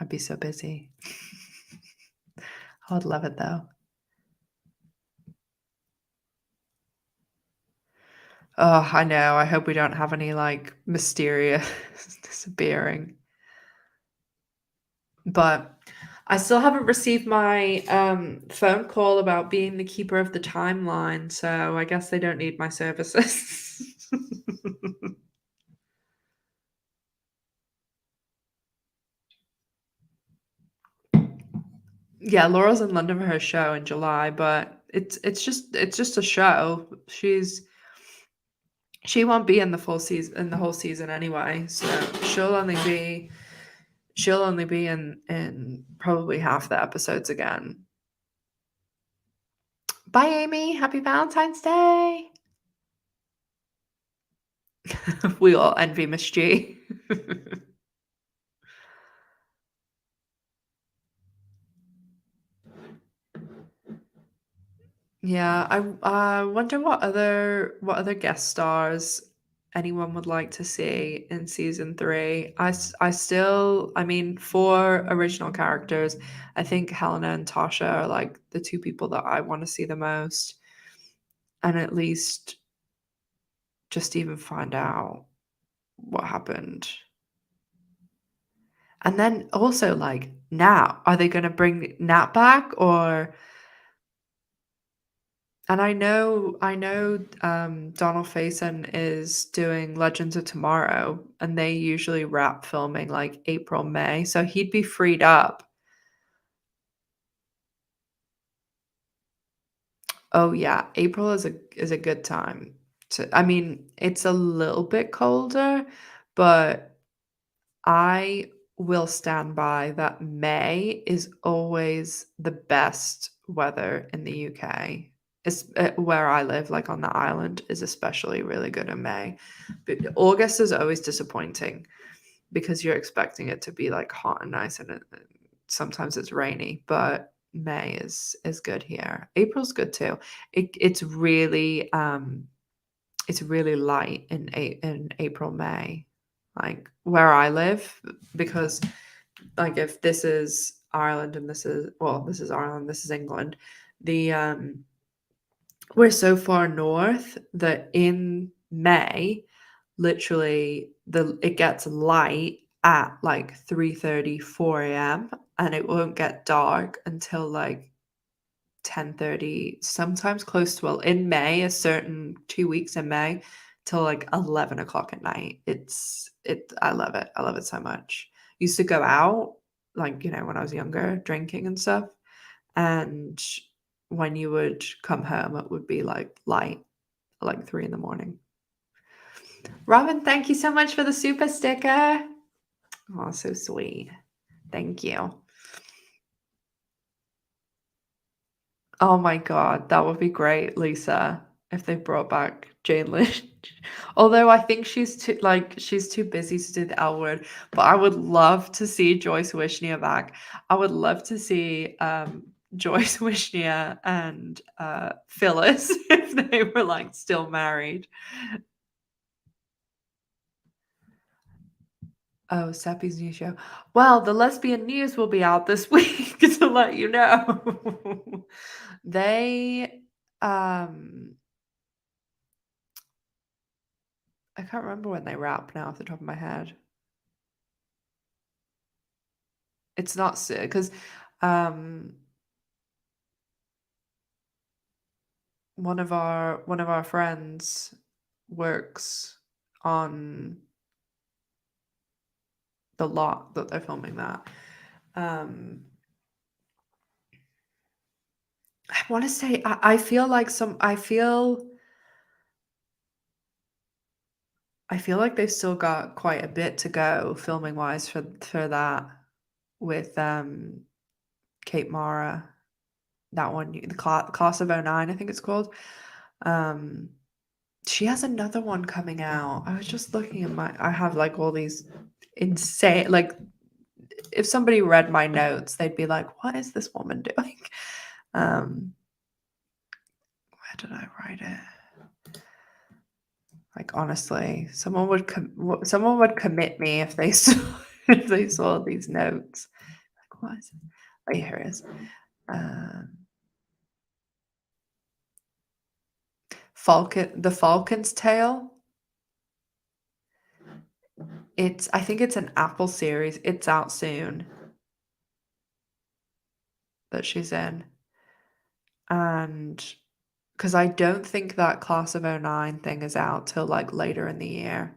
I'd be so busy. I would love it though. Oh, I know. I hope we don't have any like mysterious disappearing. But I still haven't received my phone call about being the keeper of the timeline, so I guess they don't need my services. Yeah, Laura's in London for her show in July, but it's just a show. She won't be in the full season in the whole season anyway, so she'll only be in probably half the episodes again. Bye, Amy. Happy Valentine's Day. We all envy Miss G. Yeah, I wonder what other guest stars anyone would like to see in season 3. I mean, for original characters, I think Helena and Tasha are like the two people that I want to see the most, and at least just even find out what happened. And then also like Nat, are they going to bring Nat back or? And I know, Donald Faison is doing Legends of Tomorrow, and they usually wrap filming like April, May, so he'd be freed up. Oh yeah, April is a good time to, I mean, it's a little bit colder, but I will stand by that May is always the best weather in the UK. It's where I live, like on the island, is especially really good in May. But August is always disappointing because you're expecting it to be like hot and nice, and sometimes it's rainy. But May is good here. April's good too. It's really light in April, May, like where I live, because like if this is Ireland and this is Ireland, this is England, the we're so far north that in May, literally it gets light at like 3:30, 4 a.m. and it won't get dark until like 10:30, sometimes close to, well, in May, a certain 2 weeks in May, till like 11 o'clock at night. I love it. I love it so much. Used to go out, like, when I was younger, drinking and stuff. And when you would come home, it would be like light, like 3 in the morning. Robin, thank you so much for the super sticker. Oh, so sweet. Thank you. Oh my god, that would be great, Lisa, if they brought back Jane Lynch. Although I think she's too busy to do the L word, but I would love to see Joyce Wishnia back. I would love to see Joyce Wishnia and Phyllis if they were like still married. Oh, Seppi's new show. Well, the lesbian news will be out this week to let you know. They um I can't remember when they wrap now off the top of my head. It's not because um, one of our friends works on the lot that they're filming that. Um, I want to say I feel like I feel like they've still got quite a bit to go filming wise for that with Kate Mara, that one, the class of '09, I think it's called. Um, She has another one coming out. I was just looking at I have like all these insane, like if somebody read my notes, they'd be like, "What is this woman doing?" Um, where did I write it? Like honestly, someone would commit me if they saw if they saw these notes. Like what is it? Oh, here it is. Um, the Falcon's Tale. I think it's an Apple series. It's out soon that she's in. And because I don't think that class of '09 thing is out till like later in the year.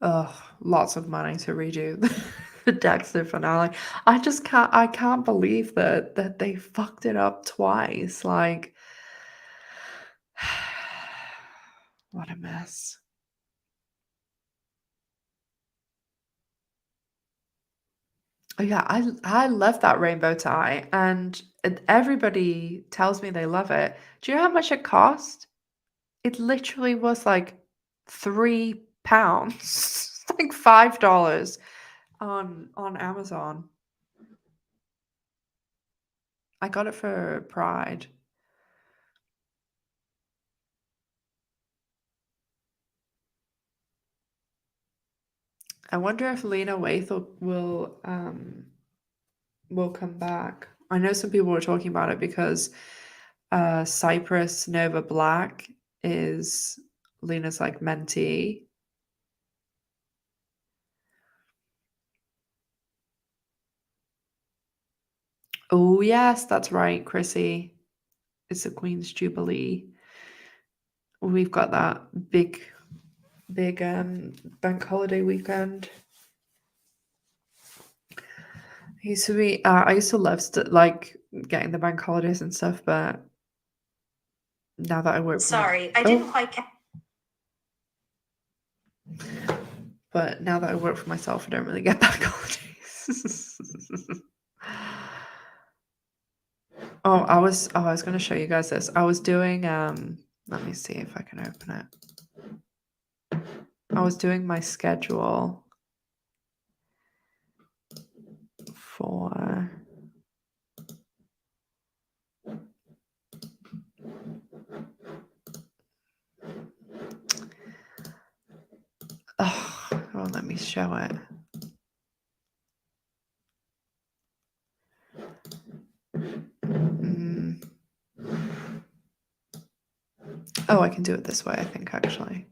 Ugh, lots of money to redo. The Dexter finale. I can't believe that they fucked it up twice, like what a mess. Oh, yeah, I love that rainbow tie, and everybody tells me they love it. Do you know how much it cost? It literally was like £3, like $5 on Amazon. I got it for Pride. I wonder if Lena Waithe will come back. I know some people were talking about it because Cypress Nova Black is Lena's like mentee. Oh yes, that's right, Chrissy. It's the Queen's Jubilee. We've got that big bank holiday weekend. I used to love like getting the bank holidays and stuff, but now that I work from Sorry, I didn't quite but now that I work for myself, I don't really get bank holidays. I was gonna show you guys this. I was doing let me see if I can open it. I was doing my schedule for oh, it won't let me show it. Mm. Oh, I can do it this way, I think, actually.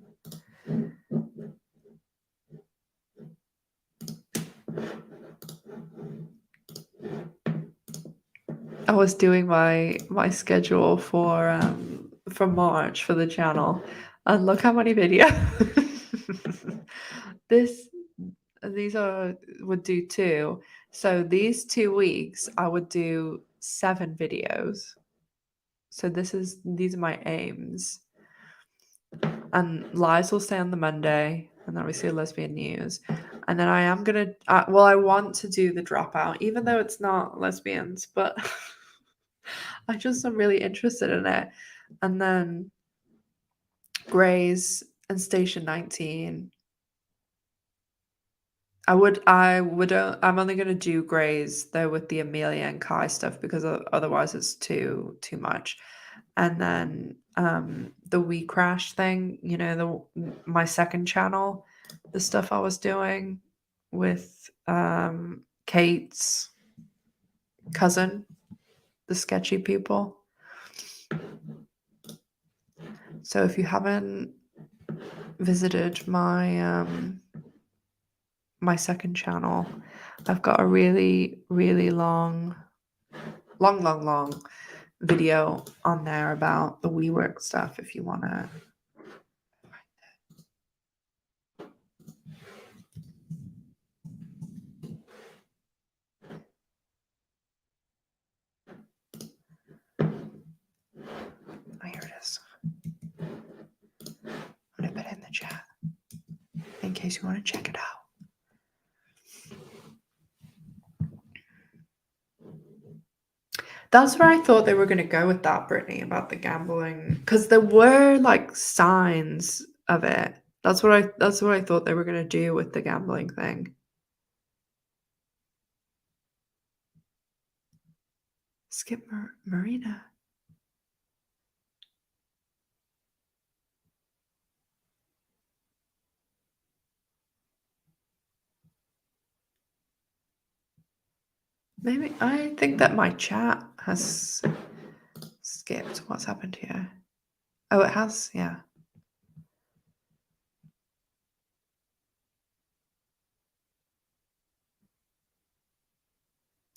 I was doing my schedule for March for the channel, and look how many videos. this these are would do two. So these 2 weeks I would do 7 videos. So these are my aims. And lives will stay on the Monday, and then obviously lesbian news. And then I am gonna well, I want to do the dropout, even though it's not lesbians, but I just am really interested in it. And then Grays and Station 19. I'm only gonna do Grays though with the Amelia and Kai stuff because otherwise it's too much. And then the We Crash thing, my second channel, the stuff I was doing with Kate's cousin, the sketchy people. So if you haven't visited my second channel, I've got a really, really long video on there about the WeWork stuff if you want to. Oh, here it is. I'm going to put it in the chat in case you want to check it out. That's where I thought they were going to go with that, Brittany, about the gambling, because there were like signs of it. That's what I thought they were going to do with the gambling thing. Skip Marina. Maybe I think that my chat has skipped. What's happened here? Oh, it has. Yeah.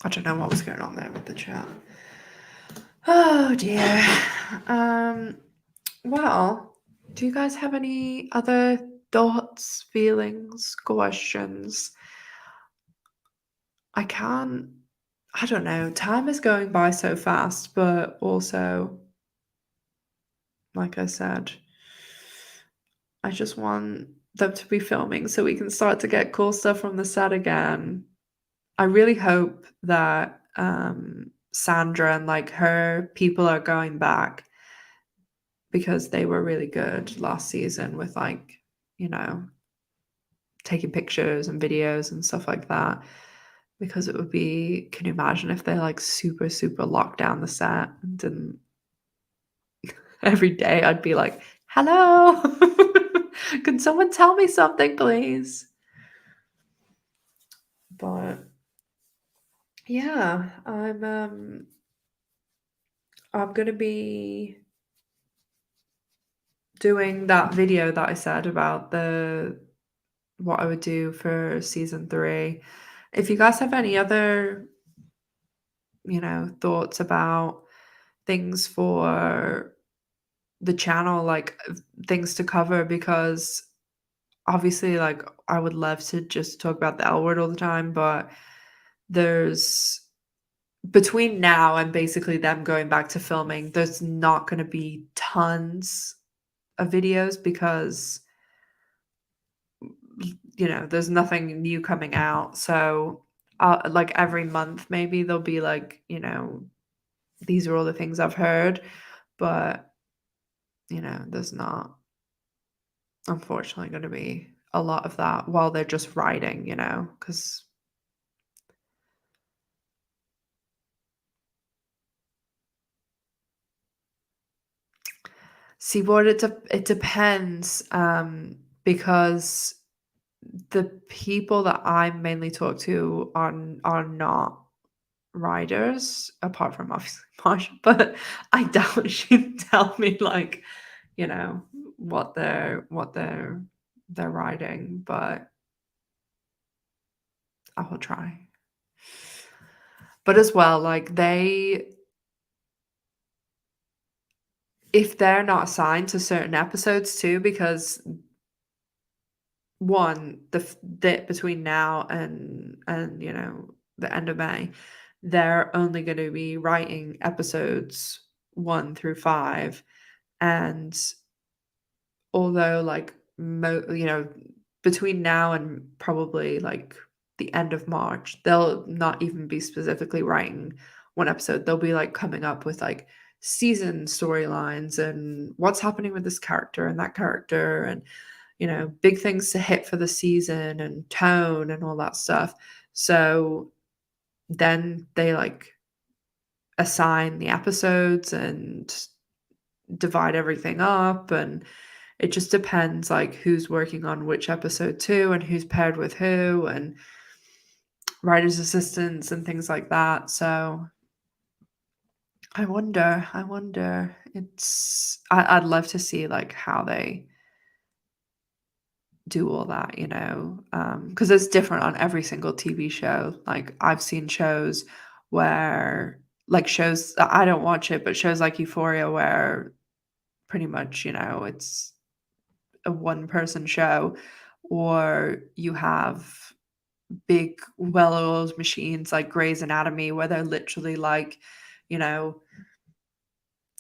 I don't know what was going on there with the chat. Oh dear. Well, do you guys have any other thoughts, feelings, questions? I can't I don't know, time is going by so fast, but also, like I said, I just want them to be filming so we can start to get cool stuff from the set again. I really hope that, Sandra and, like, her people are going back because they were really good last season with, like, you know, taking pictures and videos and stuff like that, because it would be can you imagine if they, like, super, super locked down the set and didn't every day I'd be like, "Hello? Can someone tell me something, please?" But, yeah, I'm gonna be doing that video that I said about the what I would do for season 3. If you guys have any other, thoughts about things for the channel, like, things to cover because obviously, like, I would love to just talk about the L word all the time, but there's between now and basically them going back to filming, there's not gonna be tons of videos because there's nothing new coming out. So, like every month, maybe there'll be like, these are all the things I've heard, but there's not, unfortunately, going to be a lot of that while they're just writing, because see what it depends, because the people that I mainly talk to are not riders, apart from obviously Marsha, but I doubt she'd tell me like, you know, what they're riding, but I will try. But as well, like if they're not assigned to certain episodes too, because one, the between now and the end of May, they're only going to be writing episodes 1 through 5, and although, like, between now and probably, like, the end of March, they'll not even be specifically writing 1 episode. They'll be, like, coming up with, like, season storylines and what's happening with this character and that character and, big things to hit for the season and tone and all that stuff. So, then they, like, assign the episodes and divide everything up, and it just depends, like, who's working on which episode too, and who's paired with who, and writers' assistants and things like that. So I wonder. I'd love to see like how they do all that, because it's different on every single TV show. Like I've seen shows where like shows I don't watch it, but shows like Euphoria where pretty much, it's a one person show, or you have big well-oiled machines like Grey's Anatomy where they're literally like, you know,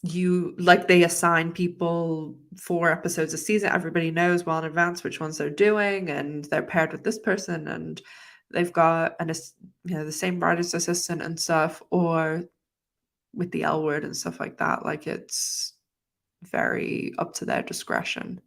they assign people 4 episodes a season. Everybody knows well in advance which ones they're doing, and they're paired with this person, and they've got the same writer's assistant and stuff, or with the L word and stuff like that. Like it's very up to their discretion.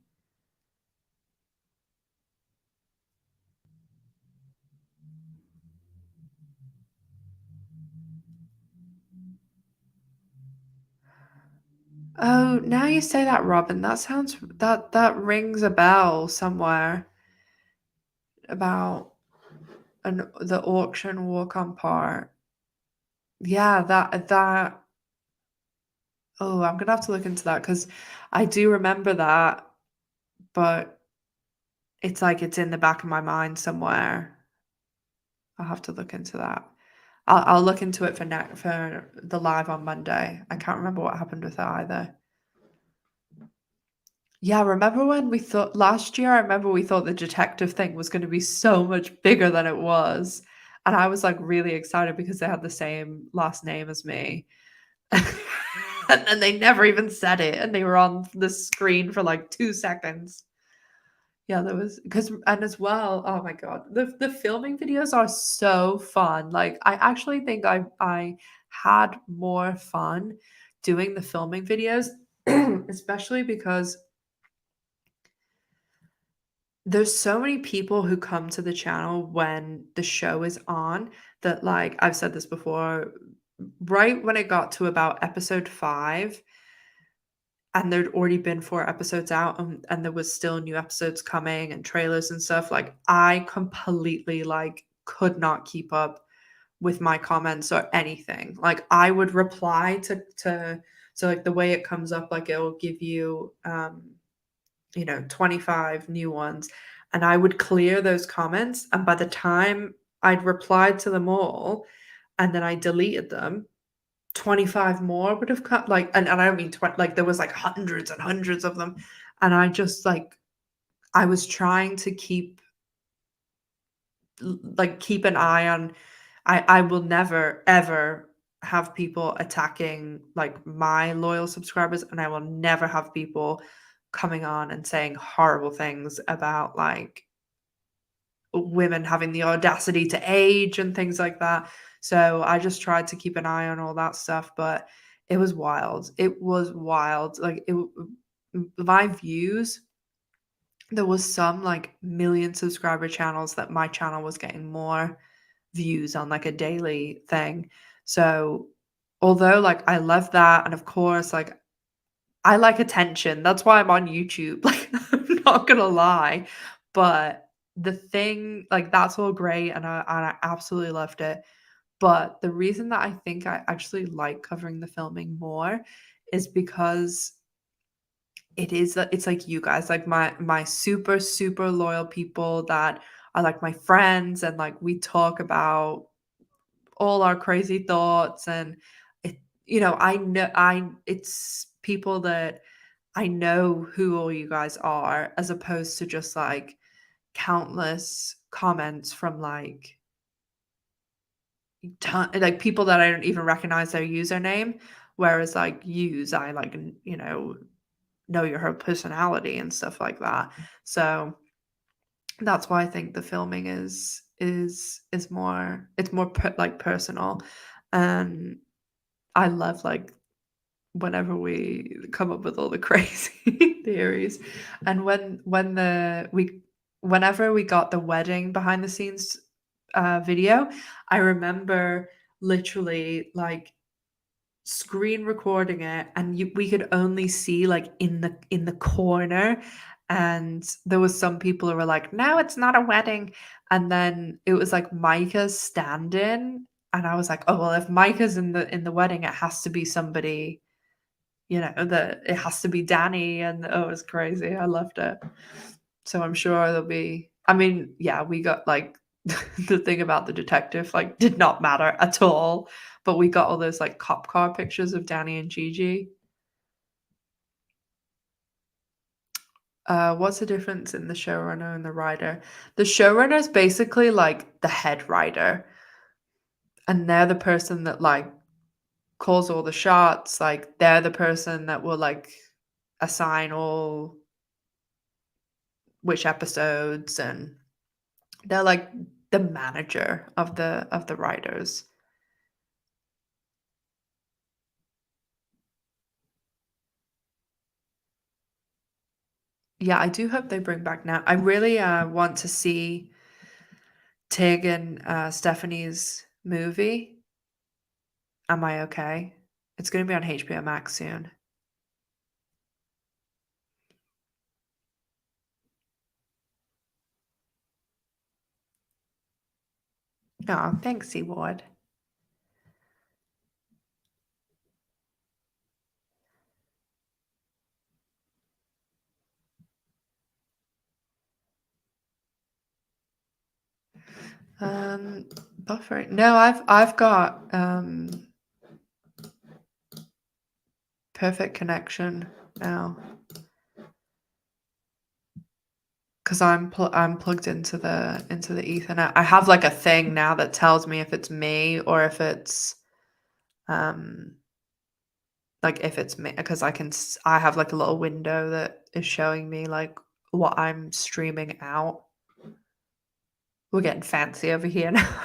Oh, now you say that, Robin, that rings a bell somewhere about the auction walk-on part. Yeah, that oh, I'm gonna have to look into that because I do remember that, but it's like it's in the back of my mind somewhere. I'll have to look into that. I'll look into it for the live on Monday. I can't remember what happened with that either. Yeah, remember when we thought last year, I remember we thought the detective thing was gonna be so much bigger than it was, and I was, like, really excited because they had the same last name as me. And then they never even said it, and they were on the screen for, like, 2 seconds. Yeah, there was because and as well, oh my god, the filming videos are so fun. Like, I actually think I had more fun doing the filming videos, especially because there's so many people who come to the channel when the show is on that, like, I've said this before, right when it got to about episode 5, and there'd already been 4 episodes out, and there was still new episodes coming and trailers and stuff, like, I completely, like, could not keep up with my comments or anything. Like, I would reply to so, like, the way it comes up, like, it'll give you, 25 new ones, and I would clear those comments, and by the time I'd replied to them all, and then I deleted them, 25 more would have come, like, and I don't mean 20, like, there was, like, hundreds and hundreds of them, and I just, like, I was trying to keep keep an eye on. I will never ever have people attacking, like, my loyal subscribers, and I will never have people coming on and saying horrible things about, like, women having the audacity to age and things like that. So I just tried to keep an eye on all that stuff, but it was wild. It was wild. Like, my views, there was some, like, million subscriber channels that my channel was getting more views on, like, a daily thing. So although, like, I love that, and of course, like, I like attention. That's why I'm on YouTube. Like, I'm not gonna lie. But the thing, like, that's all great, and I absolutely loved it. But the reason that I think I actually like covering the filming more is because it's like you guys, like, my super, super loyal people that are, like, my friends, and, like, we talk about all our crazy thoughts, and it I know I it's people that I know who all you guys are, as opposed to just, like, countless comments from, like, like, people that I don't even recognize their username, whereas, like, yous, I, like, know your whole personality and stuff like that. So, that's why I think the filming is more, it's more like, personal, and I love, like, whenever we come up with all the crazy theories. And whenever we got the wedding behind the scenes video, I remember literally, like, screen recording it, and we could only see, like, in the corner, and there was some people who were like, no, it's not a wedding, and then it was like Micah's stand-in, and I was like, oh well, if Micah's in the wedding, it has to be somebody, that it has to be Danny, and oh, it was crazy. I loved it. So I'm sure there'll be, I mean, yeah, we got, like, the thing about the detective, like, did not matter at all, but we got all those, like, cop car pictures of Danny and Gigi. What's the difference in the showrunner and the writer? The showrunner is basically, like, the head writer, and they're the person that, like, calls all the shots, like, they're the person that will, like, assign all which episodes, and they're like the manager of the writers. Yeah, I do hope they bring back now. I really want to see Tig and Stephanie's movie. Am I okay? It's going to be on HBO Max soon. Oh, thanks, Seaward. Um, buffering. No, I've got perfect connection now. 'cause I'm plugged into the Ethernet. I have, like, a thing now that tells me if it's me or if it's, um, like, if it's me, because I have, like, a little window that is showing me, like, what I'm streaming out. We're getting fancy over here now.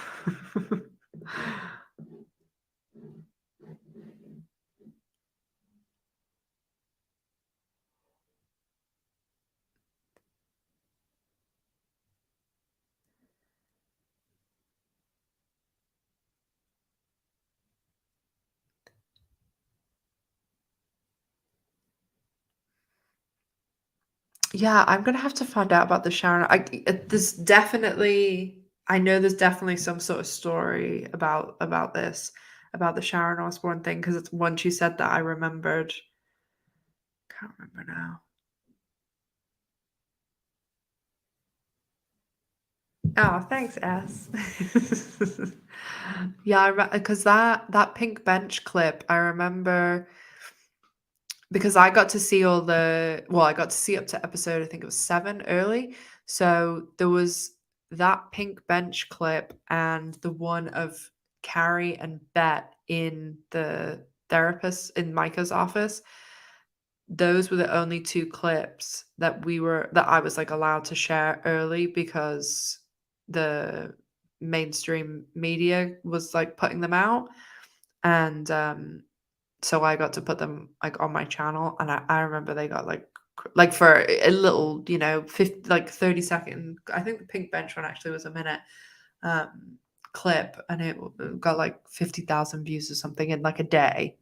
Yeah, I'm gonna have to find out about the Sharon. There's definitely, I know there's definitely some sort of story about this, about the Sharon Osbourne thing, because it's once you said that I remembered. Can't remember now. Oh, thanks, S. Yeah, because that pink bench clip, I remember because I got to see I got to see up to episode, I think it was 7 early. So there was that pink bench clip and the one of Carrie and Bet in the therapist in Micah's office. Those were the only 2 clips that I was, like, allowed to share early because the mainstream media was, like, putting them out, and, so I got to put them, like, on my channel, and I remember they got, like, for a little, 30-second. I think the pink bench one actually was a minute, um, clip, and it got, like, 50,000 views or something in, like, a day.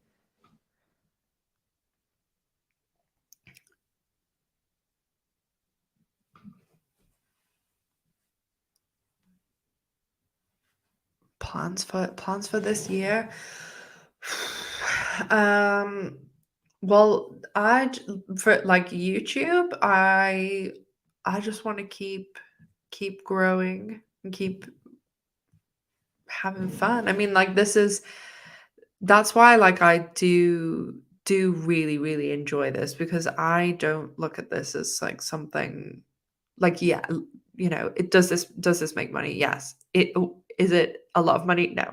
Plans for this year? Um, well, for like YouTube, I just want to keep growing and keep having fun. I mean, like that's why like I do really really enjoy this, because I don't look at this as like something like, yeah, it does this make money? Yes. Is it a lot of money? No.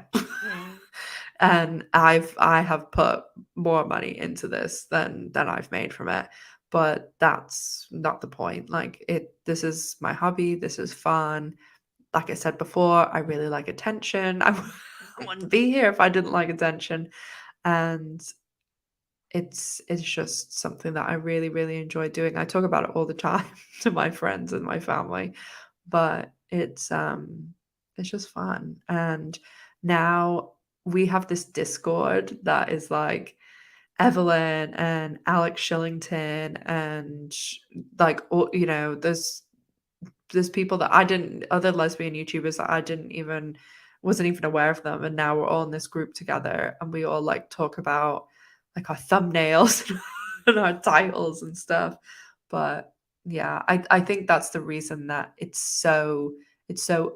And I have put more money into this than I've made from it. But that's not the point. Like, this is my hobby, this is fun. Like I said before, I really like attention. I wouldn't be here if I didn't like attention. And it's just something that I really, really enjoy doing. I talk about it all the time to my friends and my family, but it's just fun. And now we have this Discord that is like Evelyn and Alex Shillington and like all, there's people that I didn't other lesbian YouTubers that I didn't even wasn't even aware of them, and now we're all in this group together and we all like talk about like our thumbnails and our titles and stuff. But yeah, I think that's the reason that it's so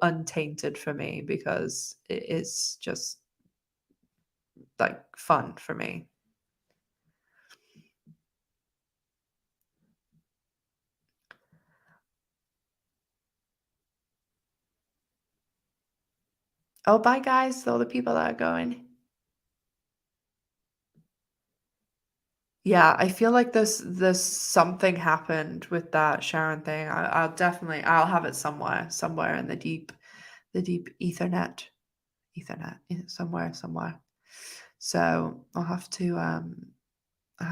untainted for me, because it is just like fun for me. Oh, bye guys, all the people that are going. Yeah, I feel like there's something happened with that Sharon thing. I'll have it somewhere in the deep Ethernet, somewhere. So I have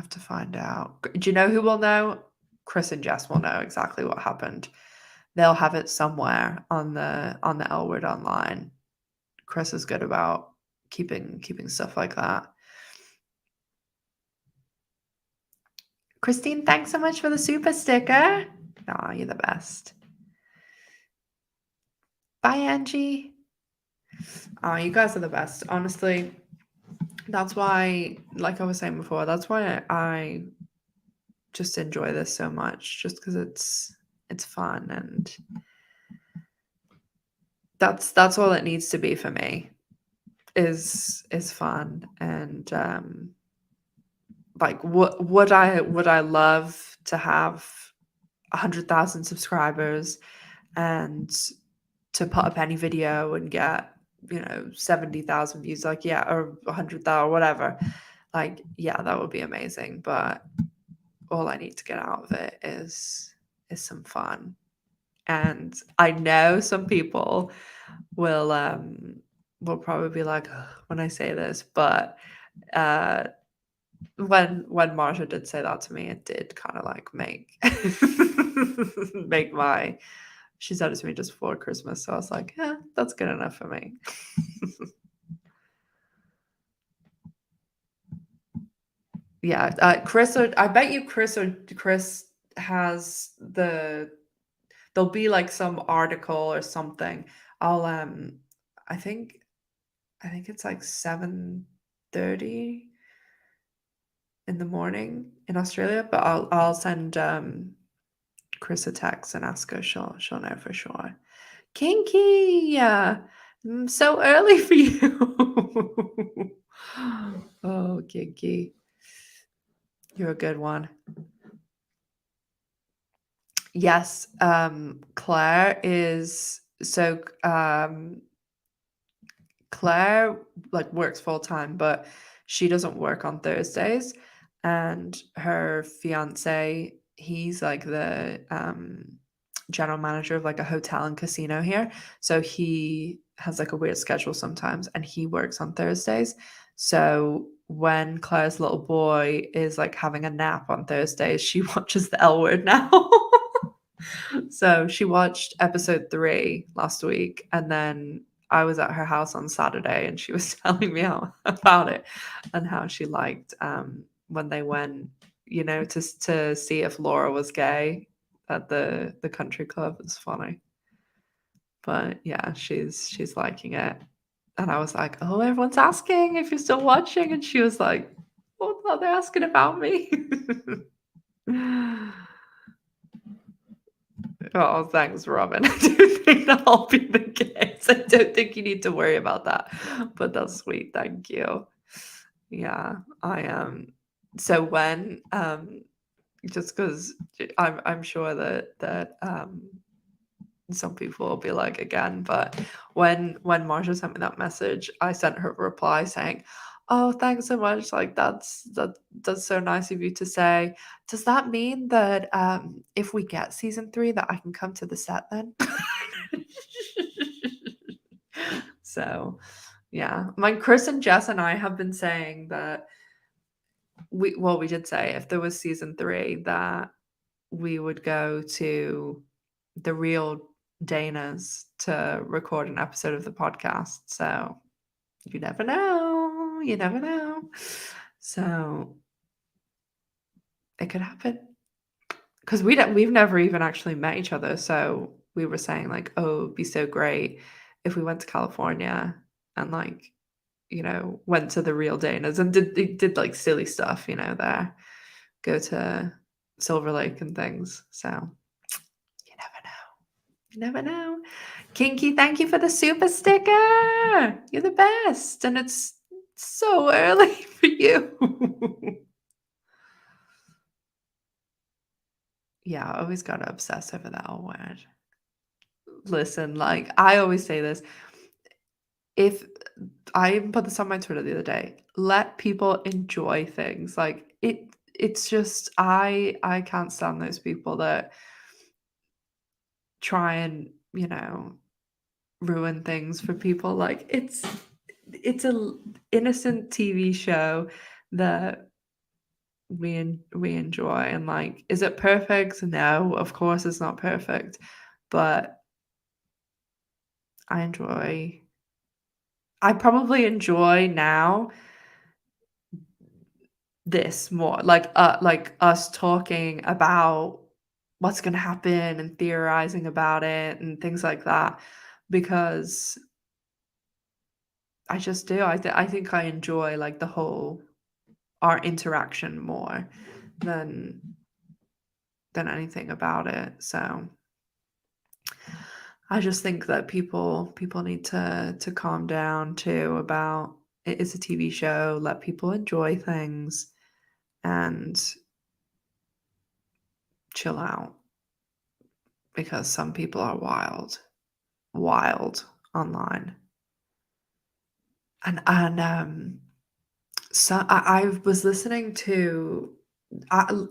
to find out. Do you know who will know? Chris and Jess will know exactly what happened. They'll have it somewhere on the L Word Online. Chris is good about keeping stuff like that. Christine, thanks so much for the super sticker. Aw, you're the best. Bye, Angie. Aw, you guys are the best. Honestly, that's why, like I was saying before, that's why I just enjoy this so much, just because it's fun, and that's all it needs to be for me is fun. And like, would I love to have 100,000 subscribers and to put up any video and get, 70,000 views, like, yeah, or 100,000 or whatever. Like, yeah, that would be amazing. But all I need to get out of it is some fun. And I know some people will probably be like, "Ugh," when I say this, but uh when Marsha did say that to me, it did kind of like make make my she said it to me just before Christmas, so I was like, yeah, that's good enough for me. Yeah, I bet you Chris has there'll be like some article or something. I'll I think I think it's like 7:30 in the morning in Australia, but I'll send Chris a text and ask her. She'll know for sure. Kinky, yeah, so early for you. Oh, Kinky, you're a good one. Yes, Claire is so Claire like works full time, but she doesn't work on Thursdays. And her fiance, he's like the general manager of like a hotel and casino here. So he has like a weird schedule sometimes and he works on Thursdays. So when Claire's little boy is like having a nap on Thursdays, she watches the L Word now. So she watched episode 3 last week, and then I was at her house on Saturday, and she was telling me about it and how she liked when they went, to see if Laura was gay at the country club. It's funny, but yeah, she's liking it, and I was like, "Oh, everyone's asking if you're still watching," and she was like, "Oh, no, they're asking about me." Oh, thanks, Robin. I do think that'll be the case. I don't think you need to worry about that. But that's sweet. Thank you. Yeah, I so when just because I'm sure that some people will be like again, but when Marsha sent me that message, I sent her a reply saying, "Oh, thanks so much. Like that's so nice of you to say. Does that mean that if we get season 3 that I can come to the set then?" So, yeah. My Chris and Jess and I have been saying that we did say if there was season 3 that we would go to the real Danas to record an episode of the podcast. So you never know. You never know. So it could happen. Because we've never even actually met each other. So we were saying like, oh, it'd be so great if we went to California and like, went to the real Danas and did like silly stuff, there. Go to Silver Lake and things. So you never know. You never know. Kinky, thank you for the super sticker. You're the best. And it's so early for you. Yeah, I always gotta obsess over that L word. Listen, like I always say this. If I even put this on my Twitter the other day, let people enjoy things. Like it's just I can't stand those people that try and, ruin things for people. Like it's a innocent TV show that we enjoy, and like, is it perfect? No, of course it's not perfect, but I enjoy. I probably enjoy now this more, like us talking about what's gonna happen and theorizing about it and things like that, because I just do. I think I enjoy like the whole our interaction more than anything about it. So I just think that people need to calm down too about it is a TV show. Let people enjoy things and chill out. because some people are wild online. So I was listening to I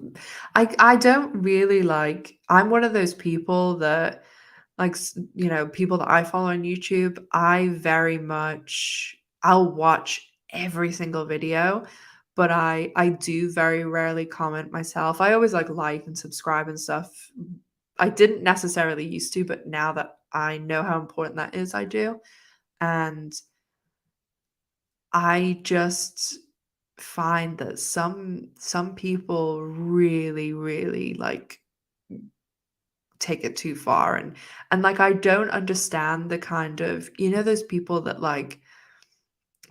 I don't really like I'm one of those people that people that I follow on YouTube, I very much I'll watch every single video, but I do very rarely comment myself. I always like and subscribe and stuff. I didn't necessarily used to, but now that I know how important that is, I do. And I just find that some people really, really take it too far and I don't understand the kind of those people that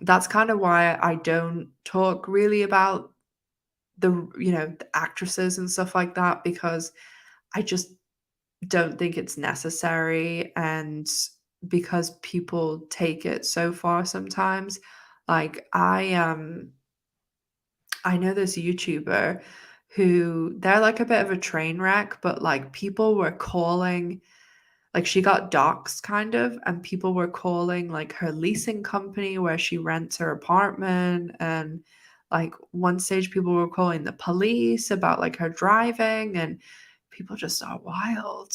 that's kind of why I don't talk really about the actresses and stuff like that because I just don't think it's necessary and because people take it so far sometimes. Like I know this YouTuber who they're like a bit of a train wreck, but like people were calling like she got doxxed kind of, and people were calling like her leasing company where she rents her apartment. And like one stage, people were calling the police about like her driving, and people just are wild.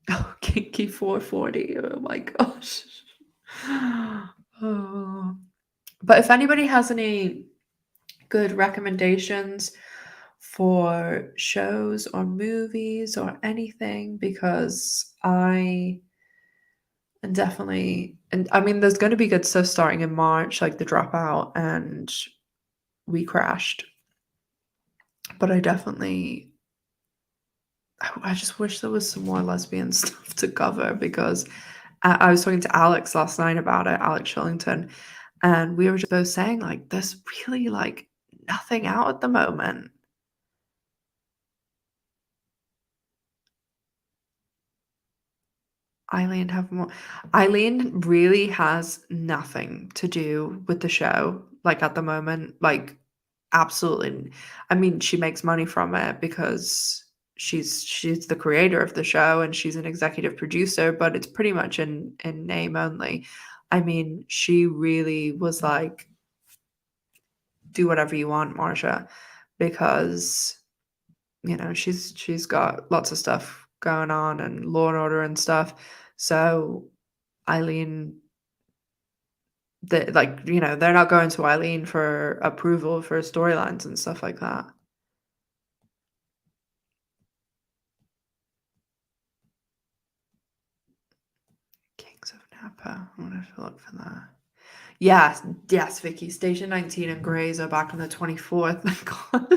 Oh, Kinky 440. Oh my gosh. Oh. But if anybody has any good recommendations for shows or movies or anything, because I am definitely, and I mean, there's going to be good stuff starting in March, like The Dropout and We Crashed. But I just wish there was some more lesbian stuff to cover because I was talking to Alex last night about it, Alex Shillington, and we were just both saying like there's really like nothing out at the moment. Eileen have more Eileen really has nothing to do with the show, like, at the moment, like, absolutely I mean, she makes money from it because she's the creator of the show and she's an executive producer, but it's pretty much in name only. I mean, she really was like, "Do whatever you want, Marsha," because, she's got lots of stuff going on and Law& and Order and stuff, so Eileen they're not going to Eileen for approval for storylines and stuff like that. Kings of Napa. I'm gonna have to look for that. Yes, yes, Vicky. Station 19 and Grays are back on the 24th. Thank God.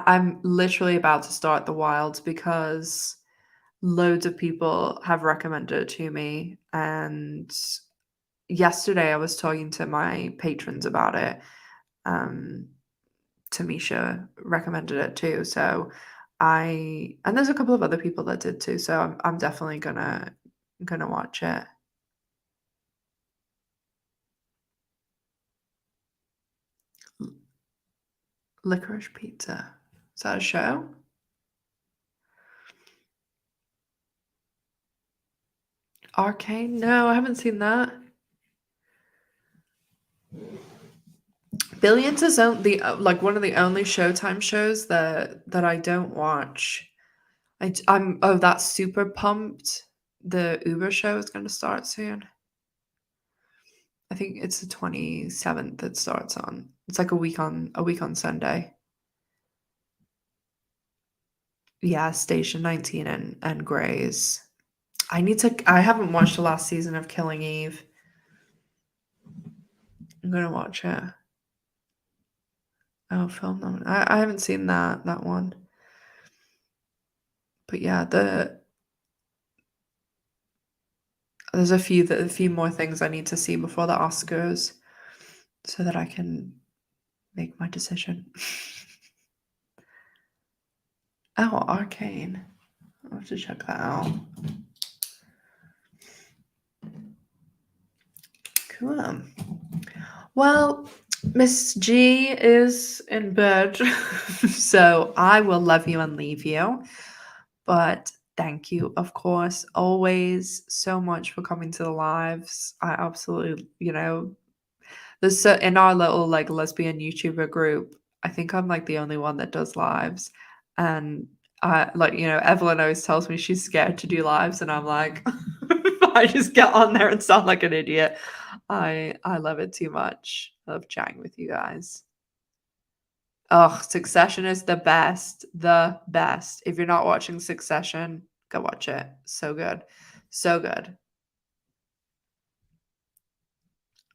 I'm literally about to start The Wilds because loads of people have recommended it to me, and yesterday I was talking to my patrons about it. Um, Tamisha recommended it too, so and there's a couple of other people that did too, so I'm definitely gonna watch it. L Licorice Pizza. Is that a show? Arcane? No, I haven't seen that. Billions is like one of the only Showtime shows that I don't watch. I'm oh, that's Super Pumped. The Uber show is gonna start soon. I think it's the 27th it starts on. It's like a week on Sunday. Yeah, Station 19 and Grays. I haven't watched the last season of Killing Eve. I'm gonna watch it. Oh, film nomin I haven't seen that one. But yeah, there's a few more things I need to see before the Oscars so that I can make my decision. Oh, Arcane. I'll have to check that out. Cool. Well, Miss G is in bed, so I will love you and leave you. But thank you, of course, always so much for coming to the lives. I absolutely, there's so in our little like lesbian YouTuber group, I think I'm like the only one that does lives. And I like, Evelyn always tells me she's scared to do lives, and I'm like, I just get on there and sound like an idiot. I love it too much. I love chatting with you guys. Oh, Succession is the best. The best. If you're not watching Succession, go watch it. So good. So good.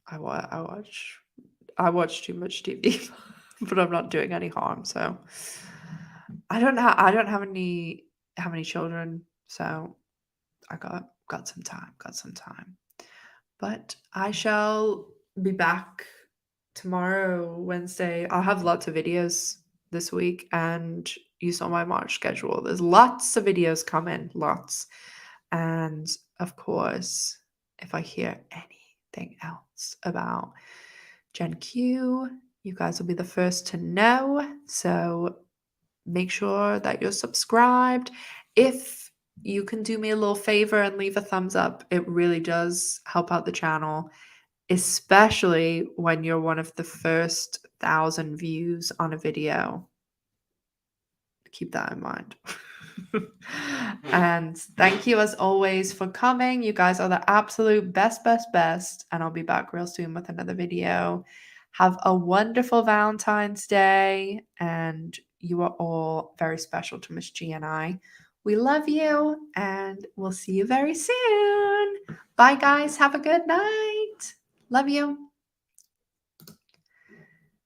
I watch too much TV, but I'm not doing any harm, so I don't have any children, so I got some time, got some time. But I shall be back tomorrow, Wednesday. I'll have lots of videos this week, and you saw my March schedule. There's lots of videos coming, lots. And of course, if I hear anything else about Gen Q, you guys will be the first to know. So make sure that you're subscribed. If you can do me a little favor and leave a thumbs up, it really does help out the channel, especially when you're one of the first 1,000 views on a video. Keep that in mind. And thank you as always for coming. You guys are the absolute best, best, best. And I'll be back real soon with another video. Have a wonderful Valentine's Day. And you are all very special to Miss G and I. We love you, and we'll see you very soon. Bye, guys. Have a good night. Love you.